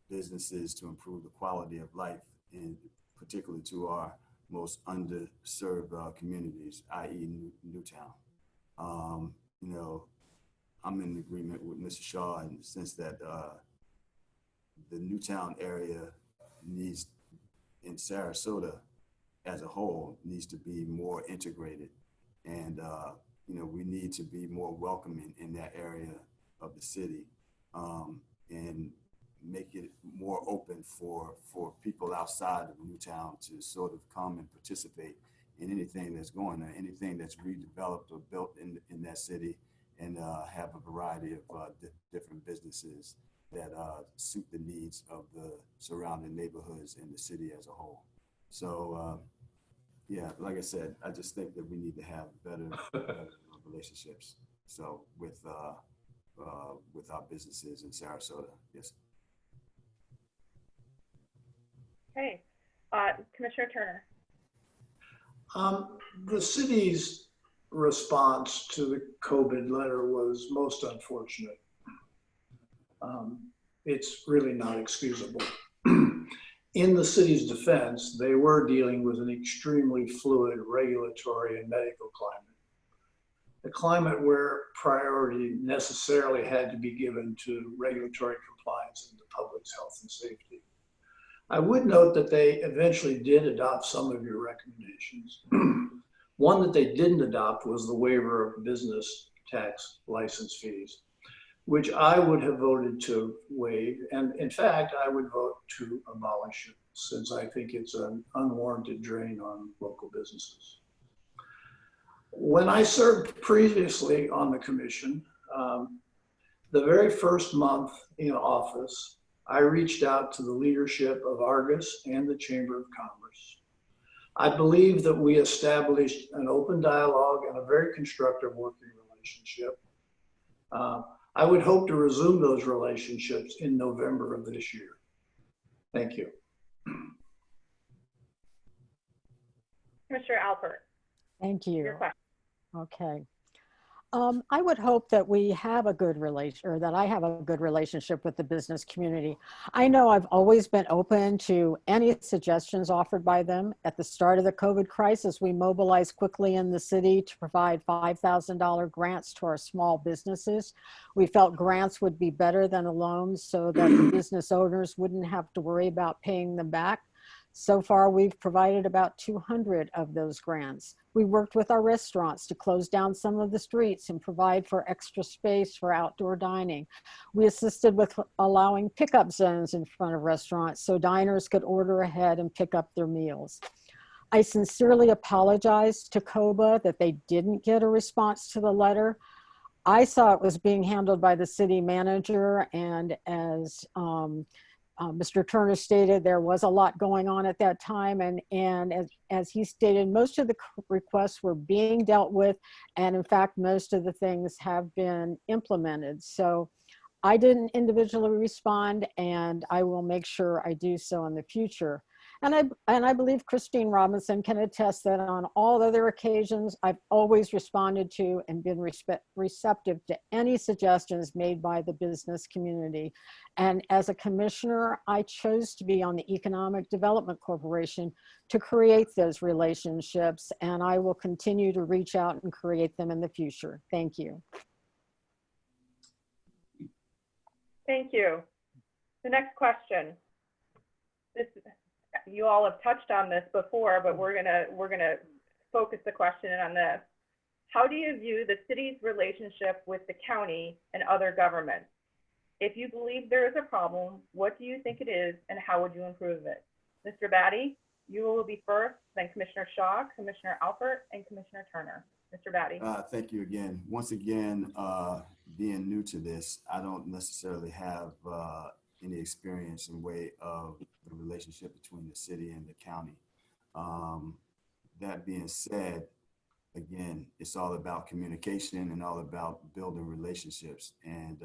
businesses to improve the quality of life, and particularly to our most underserved communities, i.e. Newtown. You know, I'm in agreement with Mr. Shaw in the sense that the Newtown area needs, in Sarasota as a whole, needs to be more integrated. And, you know, we need to be more welcoming in that area of the city and make it more open for people outside of Newtown to sort of come and participate in anything that's going on, anything that's redeveloped or built in that city, and have a variety of different businesses that suit the needs of the surrounding neighborhoods and the city as a whole. So yeah, like I said, I just think that we need to have better relationships. So with our businesses in Sarasota, yes. Okay, Commissioner Turner. The city's response to the COVID letter was most unfortunate. It's really not excusable. In the city's defense, they were dealing with an extremely fluid regulatory and medical climate. A climate where priority necessarily had to be given to regulatory compliance and the public's health and safety. I would note that they eventually did adopt some of your recommendations. One that they didn't adopt was the waiver of business tax license fees, which I would have voted to waive. And in fact, I would vote to abolish it, since I think it's an unwarranted drain on local businesses. When I served previously on the commission, the very first month in office, I reached out to the leadership of Argus and the Chamber of Commerce. I believe that we established an open dialogue and a very constructive working relationship. I would hope to resume those relationships in November of this year. Thank you. Commissioner Alpert, Thank you. your question. Okay. I would hope that we have a good relation, or that I have a good relationship with the business community. I know I've always been open to any suggestions offered by them. At the start of the COVID crisis, we mobilized quickly in the city to provide $5,000 grants to our small businesses. We felt grants would be better than a loan so that the business owners wouldn't have to worry about paying them back. So far, we've provided about 200 of those grants. We worked with our restaurants to close down some of the streets and provide for extra space for outdoor dining. We assisted with allowing pickup zones in front of restaurants so diners could order ahead and pick up their meals. I sincerely apologize to COBA that they didn't get a response to the letter. I saw it was being handled by the city manager, and as Mr. Turner stated, there was a lot going on at that time, and as he stated, most of the requests were being dealt with, and in fact, most of the things have been implemented. So I didn't individually respond, and I will make sure I do so in the future. And I believe Christine Robinson can attest that on all other occasions, I've always responded to and been receptive to any suggestions made by the business community. And as a commissioner, I chose to be on the Economic Development Corporation to create those relationships, and I will continue to reach out and create them in the future. Thank you. Thank you. The next question. You all have touched on this before, but we're gonna focus the question on this. How do you view the city's relationship with the county and other governments? If you believe there is a problem, what do you think it is, and how would you improve it? Mr. Battie, you will be first, then Commissioner Shaw, Commissioner Alpert, and Commissioner Turner. Mr. Battie. Thank you again. Once again, being new to this, I don't necessarily have any experience in way of the relationship between the city and the county. That being said, again, it's all about communication and all about building relationships. And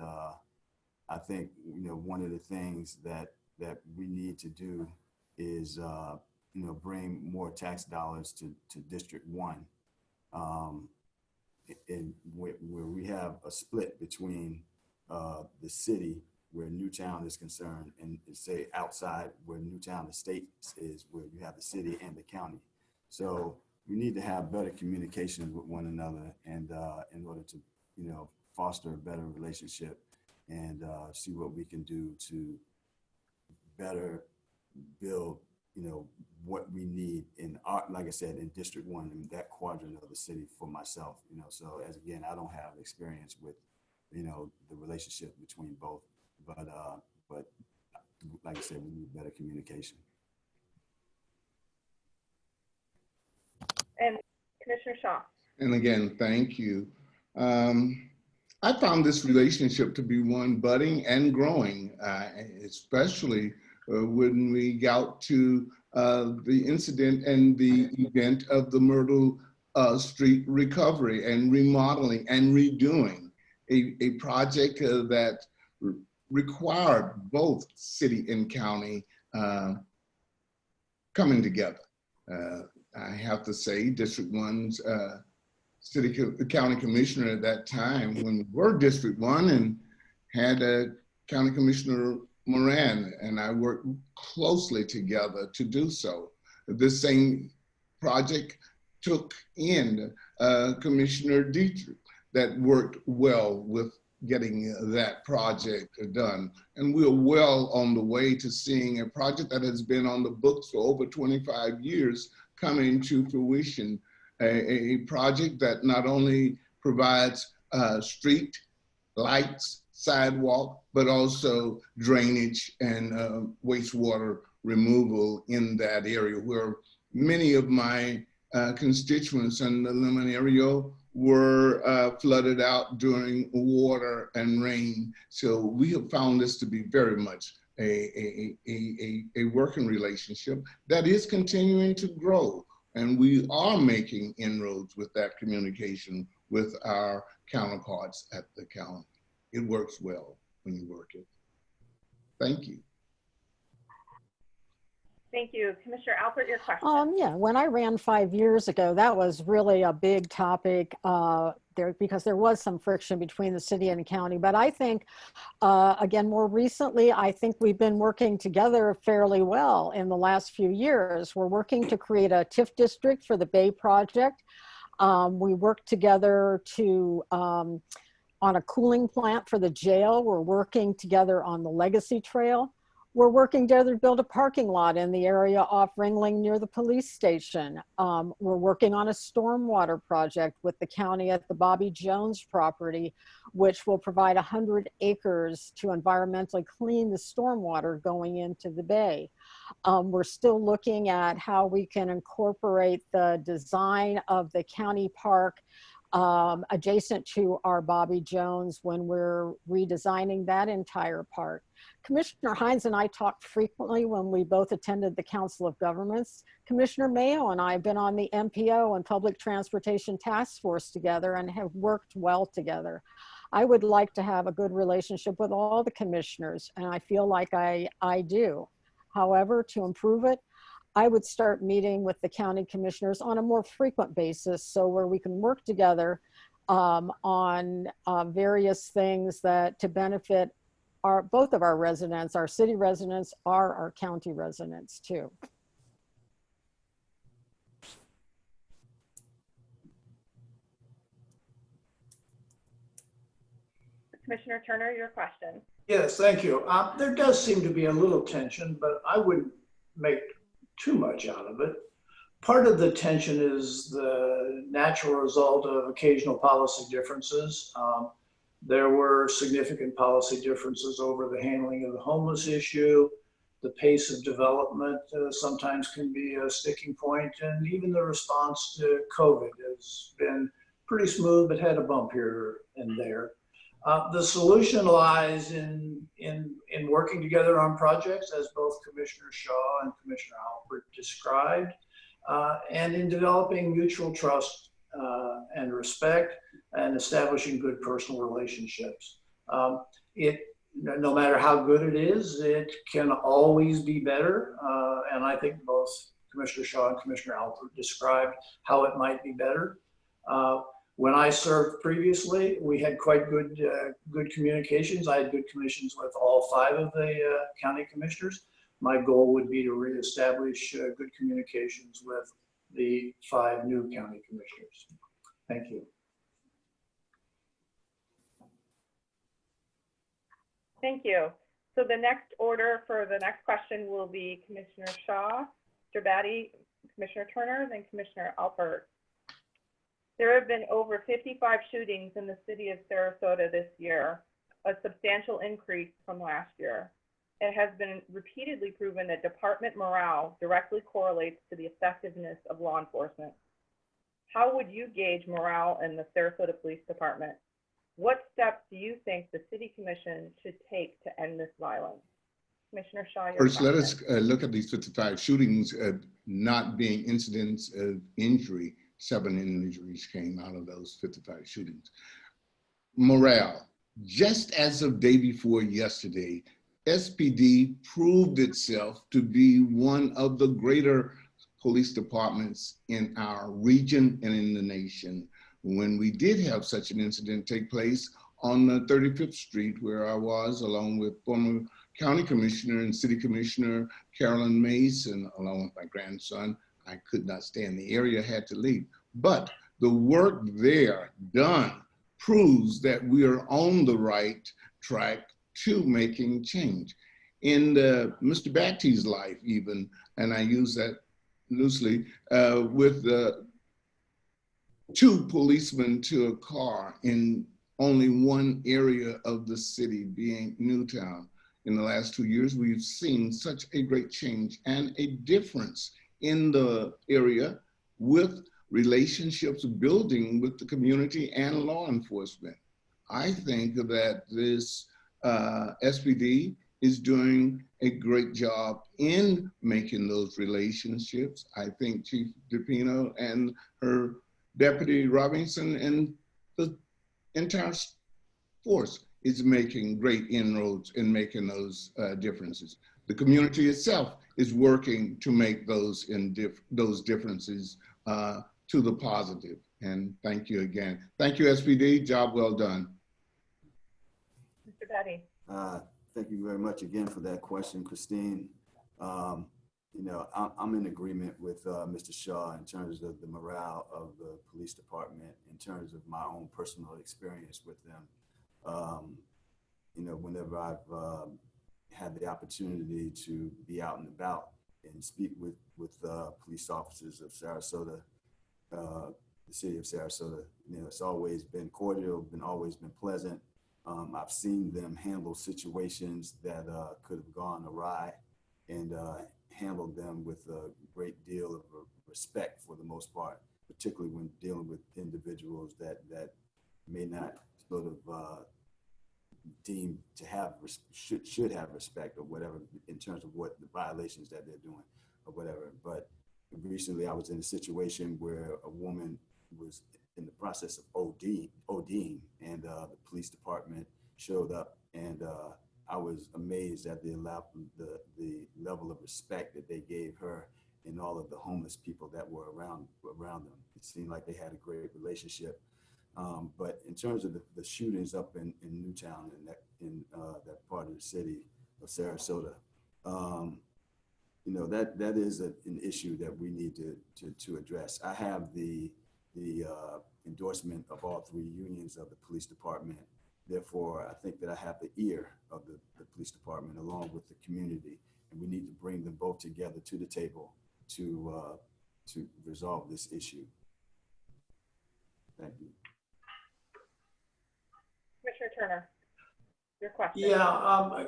I think, one of the things that we need to do is, bring more tax dollars to District 1. And where we have a split between the city where Newtown is concerned, and say outside where Newtown Estates is, where you have the city and the county. So we need to have better communication with one another, and in order to, foster a better relationship and see what we can do to better build, what we need in our, like I said, in District 1, in that quadrant of the city for myself, so as again, I don't have experience with, the relationship between both. But like I said, we need better communication. And Commissioner Shaw. And again, thank you. I found this relationship to be one budding and growing, especially when we got to the incident and the event of the Myrtle Street recovery and remodeling and redoing a project that required both city and county coming together. I have to say, District 1's county commissioner at that time, when we were District 1 and had County Commissioner Moran, and I worked closely together to do so. This same project took in Commissioner Dietrich that worked well with getting that project done. And we're well on the way to seeing a project that has been on the books for over 25 years coming to fruition. A project that not only provides street lights, sidewalk, but also drainage and wastewater removal in that area where many of my constituents in the Lemon area were flooded out during water and rain. So we have found this to be very much a working relationship that is continuing to grow. And we are making inroads with that communication with our counterparts at the county. It works well when you work it. Thank you. Thank you. Commissioner Alpert, your question. Yeah, when I ran 5 years ago, that was really a big topic because there was some friction between the city and the county. But I think, again, more recently, I think we've been working together fairly well in the last few years. We're working to create a TIF district for the Bay project. We worked together on a cooling plant for the jail. We're working together on the Legacy Trail. We're working together to build a parking lot in the area off Ringling near the police station. We're working on a stormwater project with the county at the Bobby Jones property, which will provide 100 acres to environmentally clean the stormwater going into the bay. We're still looking at how we can incorporate the design of the county park adjacent to our Bobby Jones when we're redesigning that entire park. Commissioner Hines and I talked frequently when we both attended the Council of Governments. Commissioner Mayo and I have been on the MPO and Public Transportation Task Force together and have worked well together. I would like to have a good relationship with all the commissioners, and I feel like I do. However, to improve it, I would start meeting with the county commissioners on a more frequent basis, so where we can work together on various things that to benefit both of our residents. Our city residents are our county residents too. Commissioner Turner, your question. Yes, thank you. There does seem to be a little tension, but I wouldn't make too much out of it. Part of the tension is the natural result of occasional policy differences. There were significant policy differences over the handling of the homeless issue. The pace of development sometimes can be a sticking point, and even the response to COVID has been pretty smooth, but had a bump here and there. The solution lies in working together on projects, as both Commissioner Shaw and Commissioner Alpert described, and in developing mutual trust and respect and establishing good personal relationships. No matter how good it is, it can always be better. And I think both Commissioner Shaw and Commissioner Alpert described how it might be better. When I served previously, we had quite good communications. I had good commissions with all 5 of the county commissioners. My goal would be to reestablish good communications with the 5 new county commissioners. Thank you. Thank you. So the next order for the next question will be Commissioner Shaw, Mr. Battie, Commissioner Turner, then Commissioner Alpert. There have been over 55 shootings in the city of Sarasota this year, a substantial increase from last year. It has been repeatedly proven that department morale directly correlates to the effectiveness of law enforcement. How would you gauge morale in the Sarasota Police Department? What steps do you think the City Commission should take to end this violence? Commissioner Shaw, your First, let question. us look at these 55 shootings not being incidents of injury. 7 injuries came out of those 55 shootings. Morale, just as of day before yesterday, SPD proved itself to be one of the greater police departments in our region and in the nation. When we did have such an incident take place on the 35th Street, where I was, along with former County Commissioner and City Commissioner Carolyn Mason, along with my grandson, I could not stay in the area, had to leave. But the work there done proves that we are on the right track to making change. In Mr. Battie's life even, and I use that loosely, with 2 policemen to a car in only one area of the city, being Newtown. In the last 2 years, we've seen such a great change and a difference in the area with relationships building with the community and law enforcement. I think that this SPD is doing a great job in making those relationships. I think Chief DePino and her Deputy Robinson and the entire force is making great inroads in making those differences. The community itself is working to make those differences to the positive. And thank you again. Thank you, SPD. Job well done. Mr. Battie. Thank you very much again for that question, Christine. You know, I'm in agreement with Mr. Shaw in terms of the morale of the police department, in terms of my own personal experience with them. You know, whenever I've had the opportunity to be out and about and speak with police officers of Sarasota, the city of Sarasota, you know, it's always been cordial, always been pleasant. I've seen them handle situations that could have gone awry and handled them with a great deal of respect for the most part, particularly when dealing with individuals that may not sort of deem to have, should have respect or whatever in terms of what the violations that they're doing or whatever. But recently I was in a situation where a woman was in the process of ODing, and the police department showed up, and I was amazed at the level of respect that they gave her and all of the homeless people that were around them. It seemed like they had a great relationship. But in terms of the shootings up in Newtown and that part of the city of Sarasota, you know, that is an issue that we need to address. I have the endorsement of all three unions of the police department. Therefore, I think that I have the ear of the police department along with the community, and we need to bring them both together to the table to resolve this issue. Thank you. Commissioner Turner, your question. Yeah,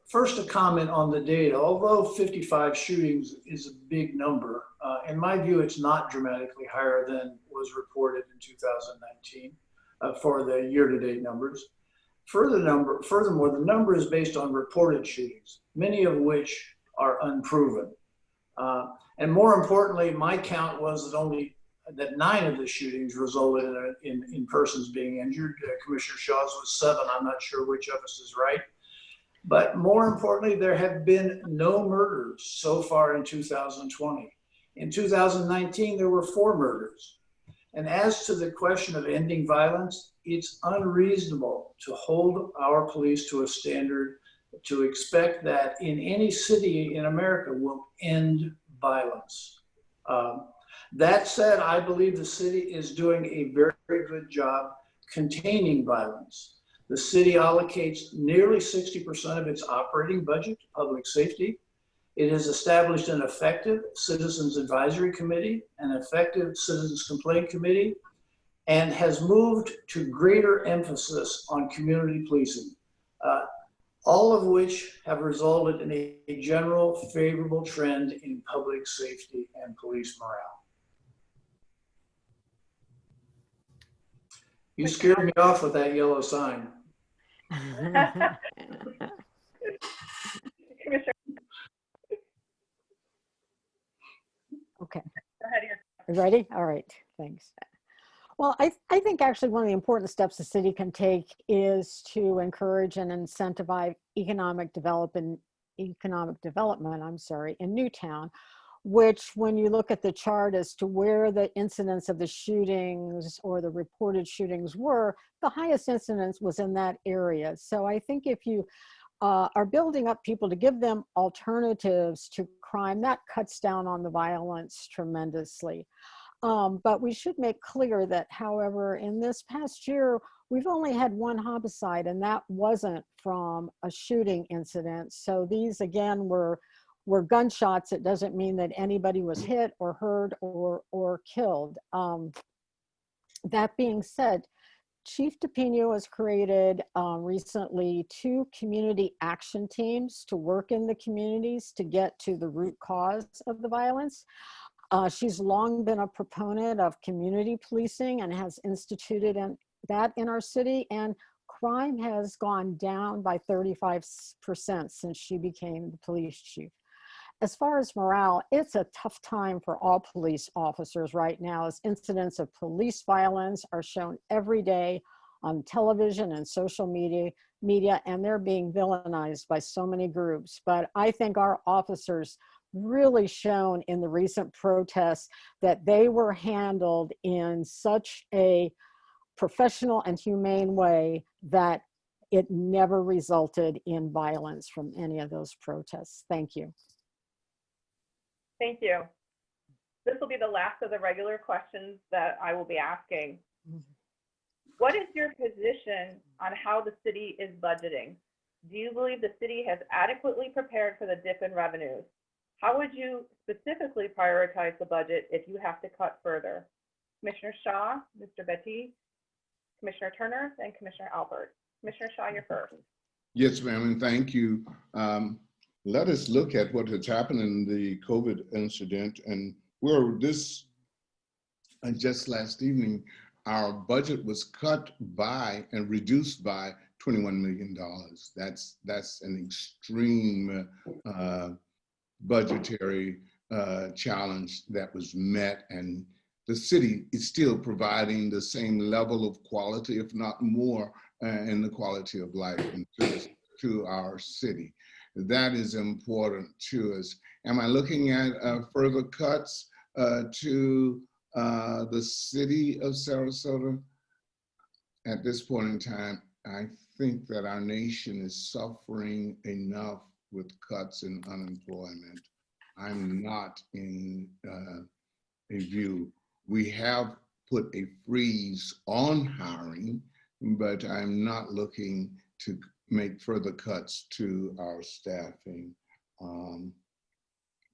first a comment on the data. Although 55 shootings is a big number, in my view, it's not dramatically higher than was reported in 2019 for the year-to-date numbers. Furthermore, the number is based on reported shootings, many of which are unproven. And more importantly, my count was that 9 of the shootings resulted in persons being injured. Commissioner Shaw's was 7. I'm not sure which of us is right. But more importantly, there have been no murders so far in 2020. In 2019, there were 4 murders. And as to the question of ending violence, it's unreasonable to hold our police to a standard to expect that in any city in America will end violence. That said, I believe the city is doing a very, very good job containing violence. The city allocates nearly 60% of its operating budget to public safety. It has established an effective Citizens Advisory Committee, an effective Citizens Complaint Committee, and has moved to greater emphasis on community policing, all of which have resulted in a general favorable trend in public safety and police morale. You scared me off with that yellow sign. Commissioner, Okay. go ahead. You ready? All right, thanks. Well, I think actually one of the important steps the city can take is to encourage and incentivize economic development, in Newtown, which when you look at the chart as to where the incidence of the shootings or the reported shootings were, the highest incidence was in that area. So I think if you are building up people to give them alternatives to crime, that cuts down on the violence tremendously. But we should make clear that, however, in this past year, we've only had 1 homicide, and that wasn't from a shooting incident. So these, again, were gunshots. It doesn't mean that anybody was hit or hurt or killed. That being said, Chief DePino has created recently 2 community action teams to work in the communities to get to the root cause of the violence. She's long been a proponent of community policing and has instituted that in our city, and crime has gone down by 35% since she became the police chief. As far as morale, it's a tough time for all police officers right now, as incidents of police violence are shown every day on television and social media, and they're being villainized by so many groups. But I think our officers really shown in the recent protests that they were handled in such a professional and humane way that it never resulted in violence from any of those protests. Thank you. Thank you. This will be the last of the regular questions that I will be asking. What is your position on how the city is budgeting? Do you believe the city has adequately prepared for the dip in revenues? How would you specifically prioritize the budget if you have to cut further? Commissioner Shaw, Mr. Battie, Commissioner Turner, and Commissioner Alpert. Commissioner Shaw, you're first. Yes, ma'am, and thank you. Let us look at what has happened in the COVID incident, and just last evening, our budget was cut by and reduced by $21 million. That's an extreme budgetary challenge that was met, and the city is still providing the same level of quality, if not more, in the quality of life to our city. That is important to us. Am I looking at further cuts to the city of Sarasota? At this point in time, I think that our nation is suffering enough with cuts in unemployment. I'm not in a view. We have put a freeze on hiring, but I'm not looking to make further cuts to our staffing.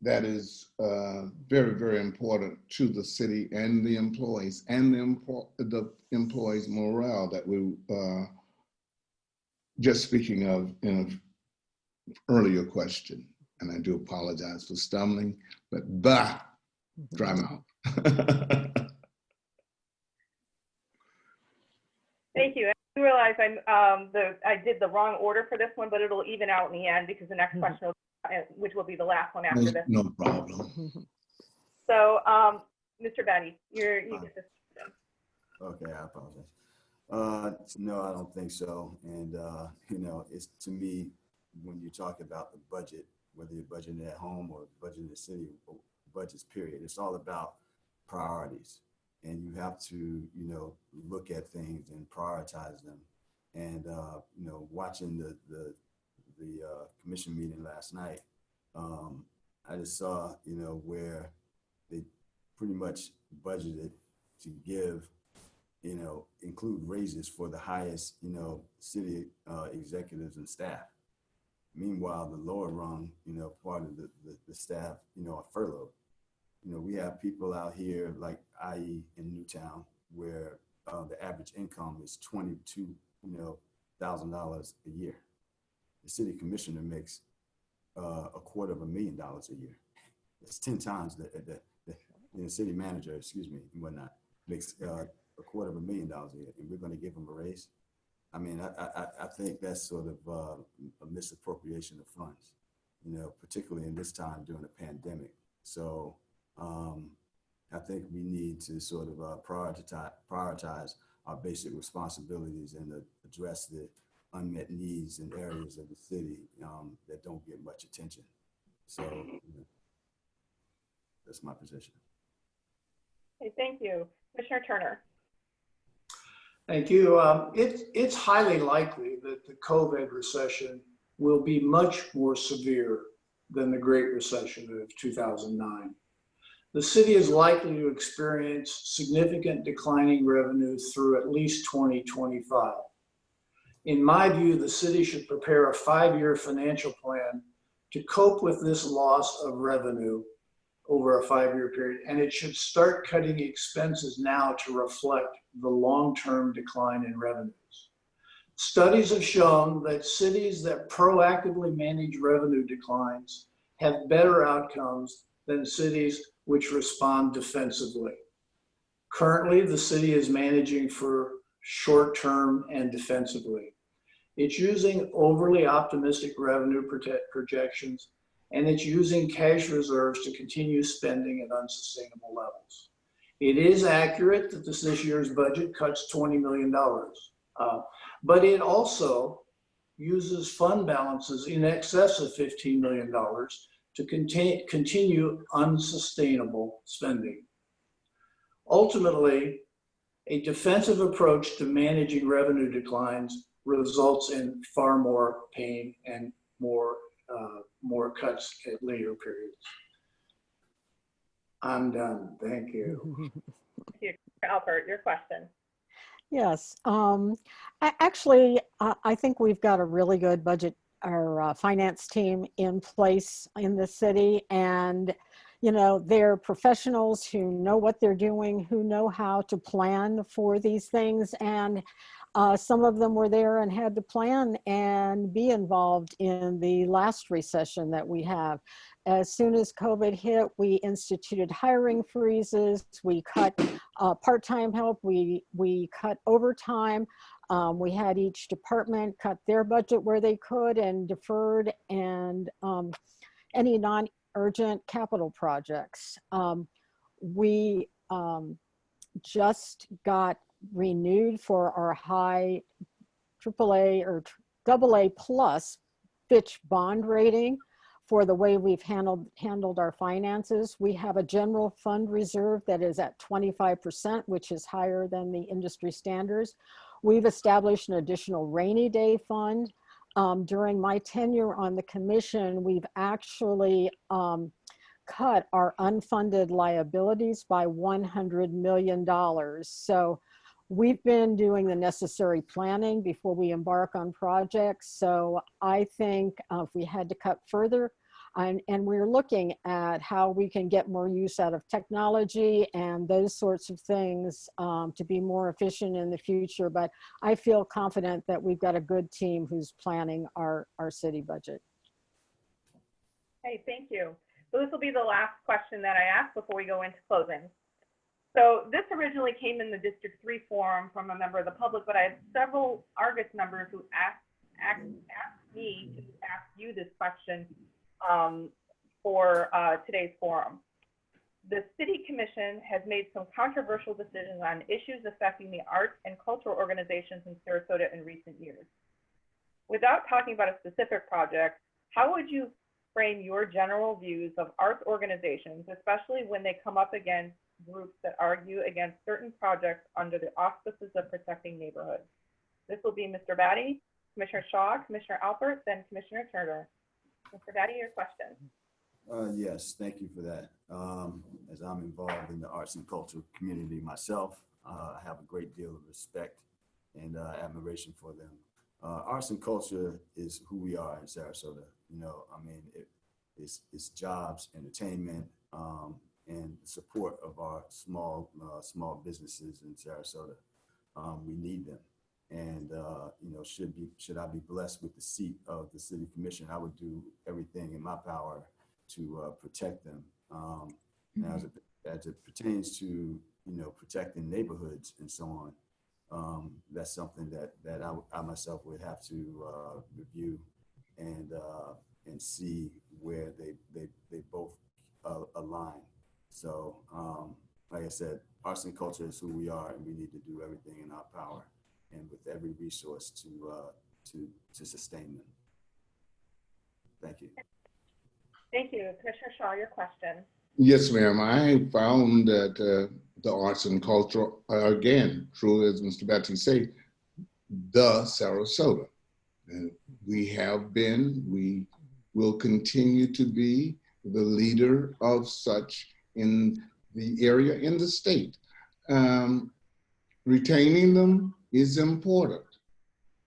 That is very, very important to the city and the employees and the employees' morale that we just speaking of in an earlier question. And I do apologize for stumbling, but dry mouth. Thank you. I realize I did the wrong order for this one, but it'll even out in the end because the next question, which will be the last one after this. No problem. So, Mr. Battie, you get this. Okay, I apologize. No, I don't think so. And, it's to me, when you talk about the budget, whether you're budgeting at home or budgeting the city, or budgets period, it's all about priorities. And you have to, look at things and prioritize them. And, watching the commission meeting last night, I just saw, where they pretty much budgeted to give, include raises for the highest, city executives and staff. Meanwhile, the lower rung, part of the staff, are furloughed. We have people out here like IE in Newtown where the average income is $22,000 a year. The city commissioner makes $250,000 a year. It's 10 times the city manager, and whatnot, makes $250,000 a year, and we're going to give them a raise. I mean, I think that's sort of a misappropriation of funds, particularly in this time during the pandemic. So I think we need to sort of prioritize our basic responsibilities and address the unmet needs in areas of the city that don't get much attention. So that's my position. Okay, thank you. Commissioner Turner. Thank you. It's highly likely that the COVID recession will be much more severe than the Great Recession of 2009. The city is likely to experience significant declining revenues through at least 2025. In my view, the city should prepare a 5-year financial plan to cope with this loss of revenue over a 5-year period, and it should start cutting expenses now to reflect the long-term decline in revenues. Studies have shown that cities that proactively manage revenue declines have better outcomes than cities which respond defensively. Currently, the city is managing for short-term and defensively. It's using overly optimistic revenue projections, and it's using cash reserves to continue spending at unsustainable levels. It is accurate that this year's budget cuts $20 million, but it also uses fund balances in excess of $15 million to continue unsustainable spending. Ultimately, a defensive approach to managing revenue declines results in far more pain and more cuts at later periods. I'm done. Thank you. Thank you. Alpert, your question. Yes, actually, I think we've got a really good budget or finance team in place in the city, and you know, they're professionals who know what they're doing, who know how to plan for these things, and some of them were there and had to plan and be involved in the last recession that we have. As soon as COVID hit, we instituted hiring freezes, we cut part-time help, we cut overtime. We had each department cut their budget where they could and deferred and any non-urgent capital projects. We just got renewed for our high AAA or AA plus Fitch bond rating for the way we've handled our finances. We have a general fund reserve that is at 25%, which is higher than the industry standards. We've established an additional rainy day fund. During my tenure on the commission, we've actually cut our unfunded liabilities by $100 million. So we've been doing the necessary planning before we embark on projects. So I think if we had to cut further, and we're looking at how we can get more use out of technology and those sorts of things to be more efficient in the future. But I feel confident that we've got a good team who's planning our city budget. Hey, thank you. So this will be the last question that I ask before we go into closing. So this originally came in the District 3 forum from a member of the public, but I had several Argus members who asked me to ask you this question for today's forum. The City Commission has made some controversial decisions on issues affecting the arts and cultural organizations in Sarasota in recent years. Without talking about a specific project, how would you frame your general views of arts organizations, especially when they come up against groups that argue against certain projects under the auspices of protecting neighborhoods? This will be Mr. Battie, Commissioner Shaw, Commissioner Alpert, then Commissioner Turner. Mr. Battie, your question. Yes, thank you for that. As I'm involved in the arts and culture community myself, I have a great deal of respect and admiration for them. Arts and culture is who we are in Sarasota. You know, I mean, it's jobs, entertainment, and support of our small businesses in Sarasota. We need them. And you know, should I be blessed with the seat of the City Commission, I would do everything in my power to protect them. Now, as it pertains to, you know, protecting neighborhoods and so on, that's something that I myself would have to review and see where they both align. So, like I said, arts and culture is who we are, and we need to do everything in our power and with every resource to sustain them. Thank you. Thank you. Commissioner Shaw, your question. Yes, ma'am. I found that the arts and culture are, again, true as Mr. Battie said, the Sarasota. And we have been, we will continue to be the leader of such in the area, in the state. Retaining them is important.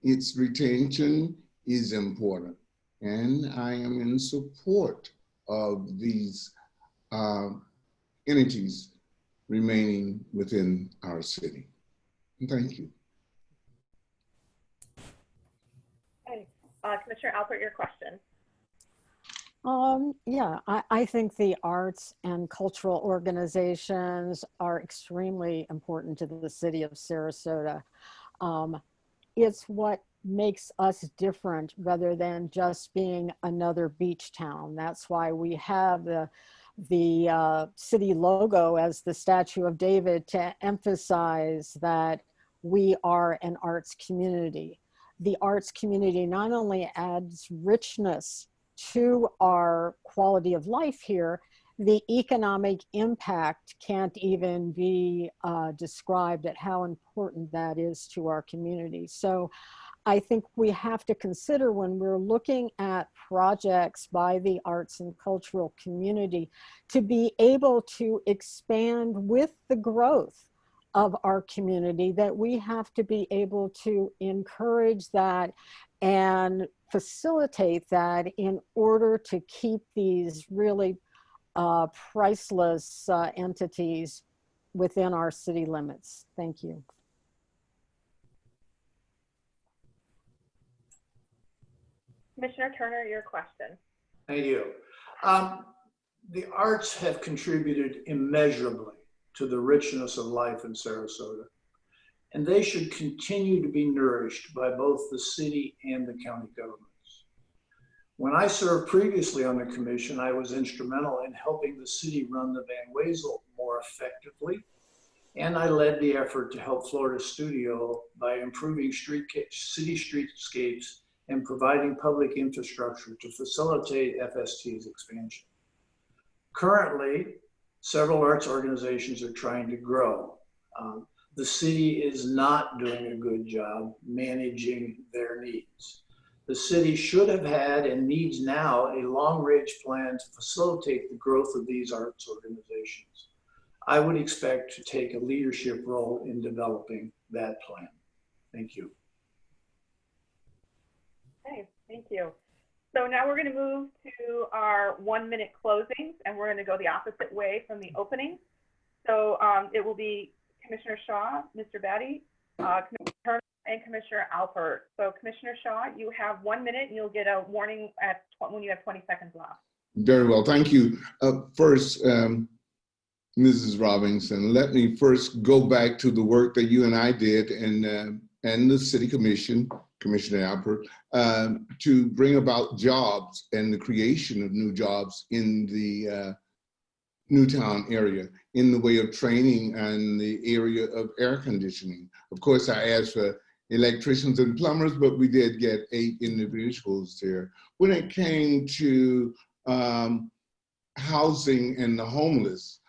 Its retention is important. And I am in support of these entities remaining within our city. Thank you. Okay. Commissioner Alpert, your question. Yeah, I think the arts and cultural organizations are extremely important to the city of Sarasota. Um, it's what makes us different rather than just being another beach town. That's why we have the city logo as the Statue of David, to emphasize that we are an arts community. The arts community not only adds richness to our quality of life here, the economic impact can't even be described at how important that is to our community. So I think we have to consider, when we're looking at projects by the arts and cultural community, to be able to expand with the growth of our community, that we have to be able to encourage that and facilitate that in order to keep these really priceless entities within our city limits. Thank you. Commissioner Turner, your question. Thank you. The arts have contributed immeasurably to the richness of life in Sarasota, and they should continue to be nourished by both the city and the county governments. When I served previously on the commission, I was instrumental in helping the city run the Van Wezel more effectively, and I led the effort to help Florida Studio by improving city streetscapes and providing public infrastructure to facilitate FST's expansion. Currently, several arts organizations are trying to grow. The city is not doing a good job managing their needs. The city should have had, and needs now, a long-range plan to facilitate the growth of these arts organizations. I would expect to take a leadership role in developing that plan. Thank you. Okay, thank you. So now we're going to move to our 1-minute closings, and we're going to go the opposite way from the opening. So it will be Commissioner Shaw, Mr. Battie, Commissioner Turner, and Commissioner Alpert. So Commissioner Shaw, you have 1 minute, and you'll get a warning when you have 20 seconds left. Very well, thank you. First, Mrs. Robinson, let me first go back to the work that you and I did and the City Commission, Commissioner Alpert, to bring about jobs and the creation of new jobs in the Newtown area in the way of training and the area of air conditioning. Of course, I asked for electricians and plumbers, but we did get 8 individuals there. When it came to housing and the homeless,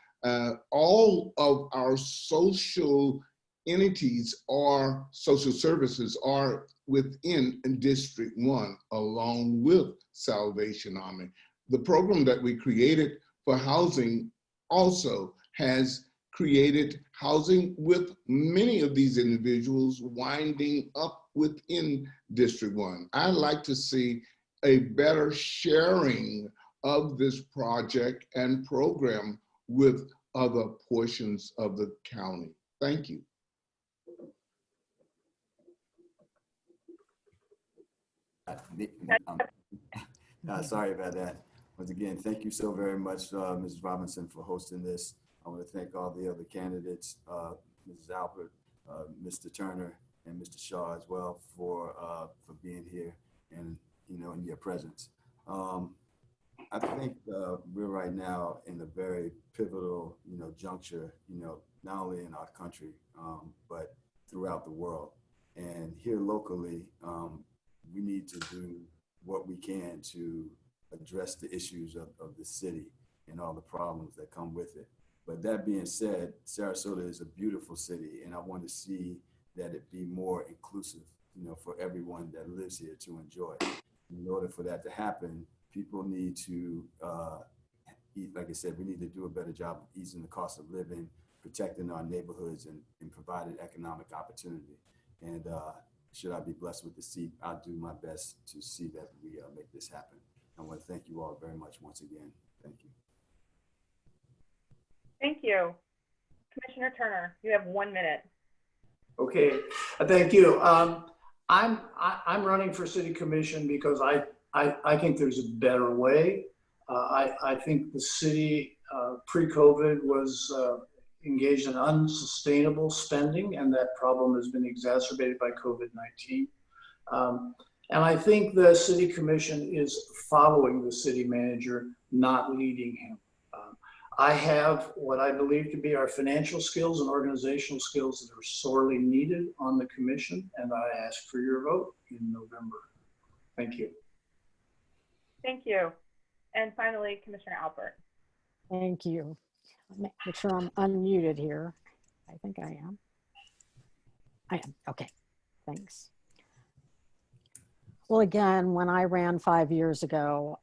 all of our social entities or social services are within District 1, along with Salvation Army. The program that we created for housing also has created housing with many of these individuals winding up within District 1. I'd like to see a better sharing of this project and program with other portions of the county. Thank you. Sorry about that. Once again, thank you so very much, Mrs. Robinson, for hosting this. I want to thank all the other candidates, Mrs. Alpert, Mr. Turner, and Mr. Shaw as well for being here and in your presence. I think we're right now in a very pivotal juncture, not only in our country but throughout the world. And here locally, we need to do what we can to address the issues of the city and all the problems that come with it. But that being said, Sarasota is a beautiful city, and I want to see that it be more inclusive, for everyone that lives here to enjoy. In order for that to happen, people need to, like I said, we need to do a better job of easing the cost of living, protecting our neighborhoods, and providing economic opportunity. And should I be blessed with the seat, I'll do my best to see that we make this happen. I want to thank you all very much once again. Thank you. Thank you. Commissioner Turner, you have 1 minute. Okay, thank you. I'm running for city commission because I think there's a better way. I think the city pre-COVID was engaged in unsustainable spending, and that problem has been exacerbated by COVID-19. And I think the city commission is following the city manager, not leading him. I have what I believe to be our financial skills and organizational skills that are sorely needed on the commission, and I ask for your vote in November. Thank you. Thank you. And finally, Commissioner Alpert. Thank you. Make sure I'm unmuted here. I think I am. I am. Okay. Thanks. Well, again, when I ran 5 years ago,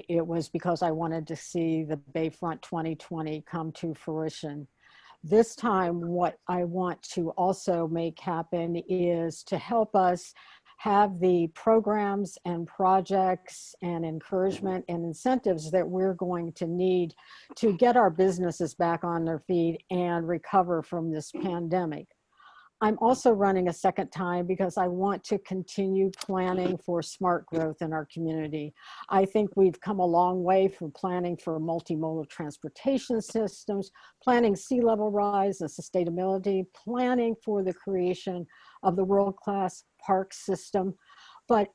it was because I wanted to see the Bayfront 2020 come to fruition. This time, what I want to also make happen is to help us have the programs and projects and encouragement and incentives that we're going to need to get our businesses back on their feet and recover from this pandemic. I'm also running a second time because I want to continue planning for smart growth in our community. I think we've come a long way from planning for multimodal transportation systems, planning sea level rise and sustainability, planning for the creation of the world-class park system. But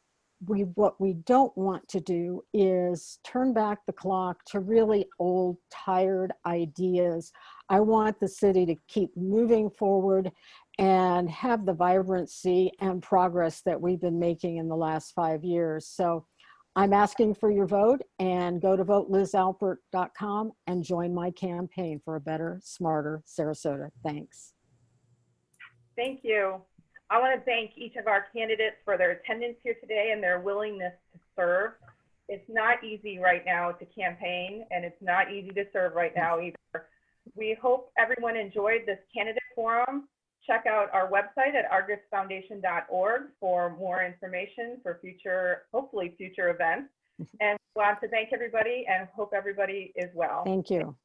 what we don't want to do is turn back the clock to really old, tired ideas. I want the city to keep moving forward and have the vibrancy and progress that we've been making in the last 5 years. So I'm asking for your vote, and go to votelizalpert.com and join my campaign for a better, smarter Sarasota. Thanks. Thank you. I want to thank each of our candidates for their attendance here today and their willingness to serve. It's not easy right now to campaign, and it's not easy to serve right now either. We hope everyone enjoyed this candidate forum. Check out our website at argusfoundation.org for more information for future, hopefully future events. And we want to thank everybody and hope everybody is well. Thank you.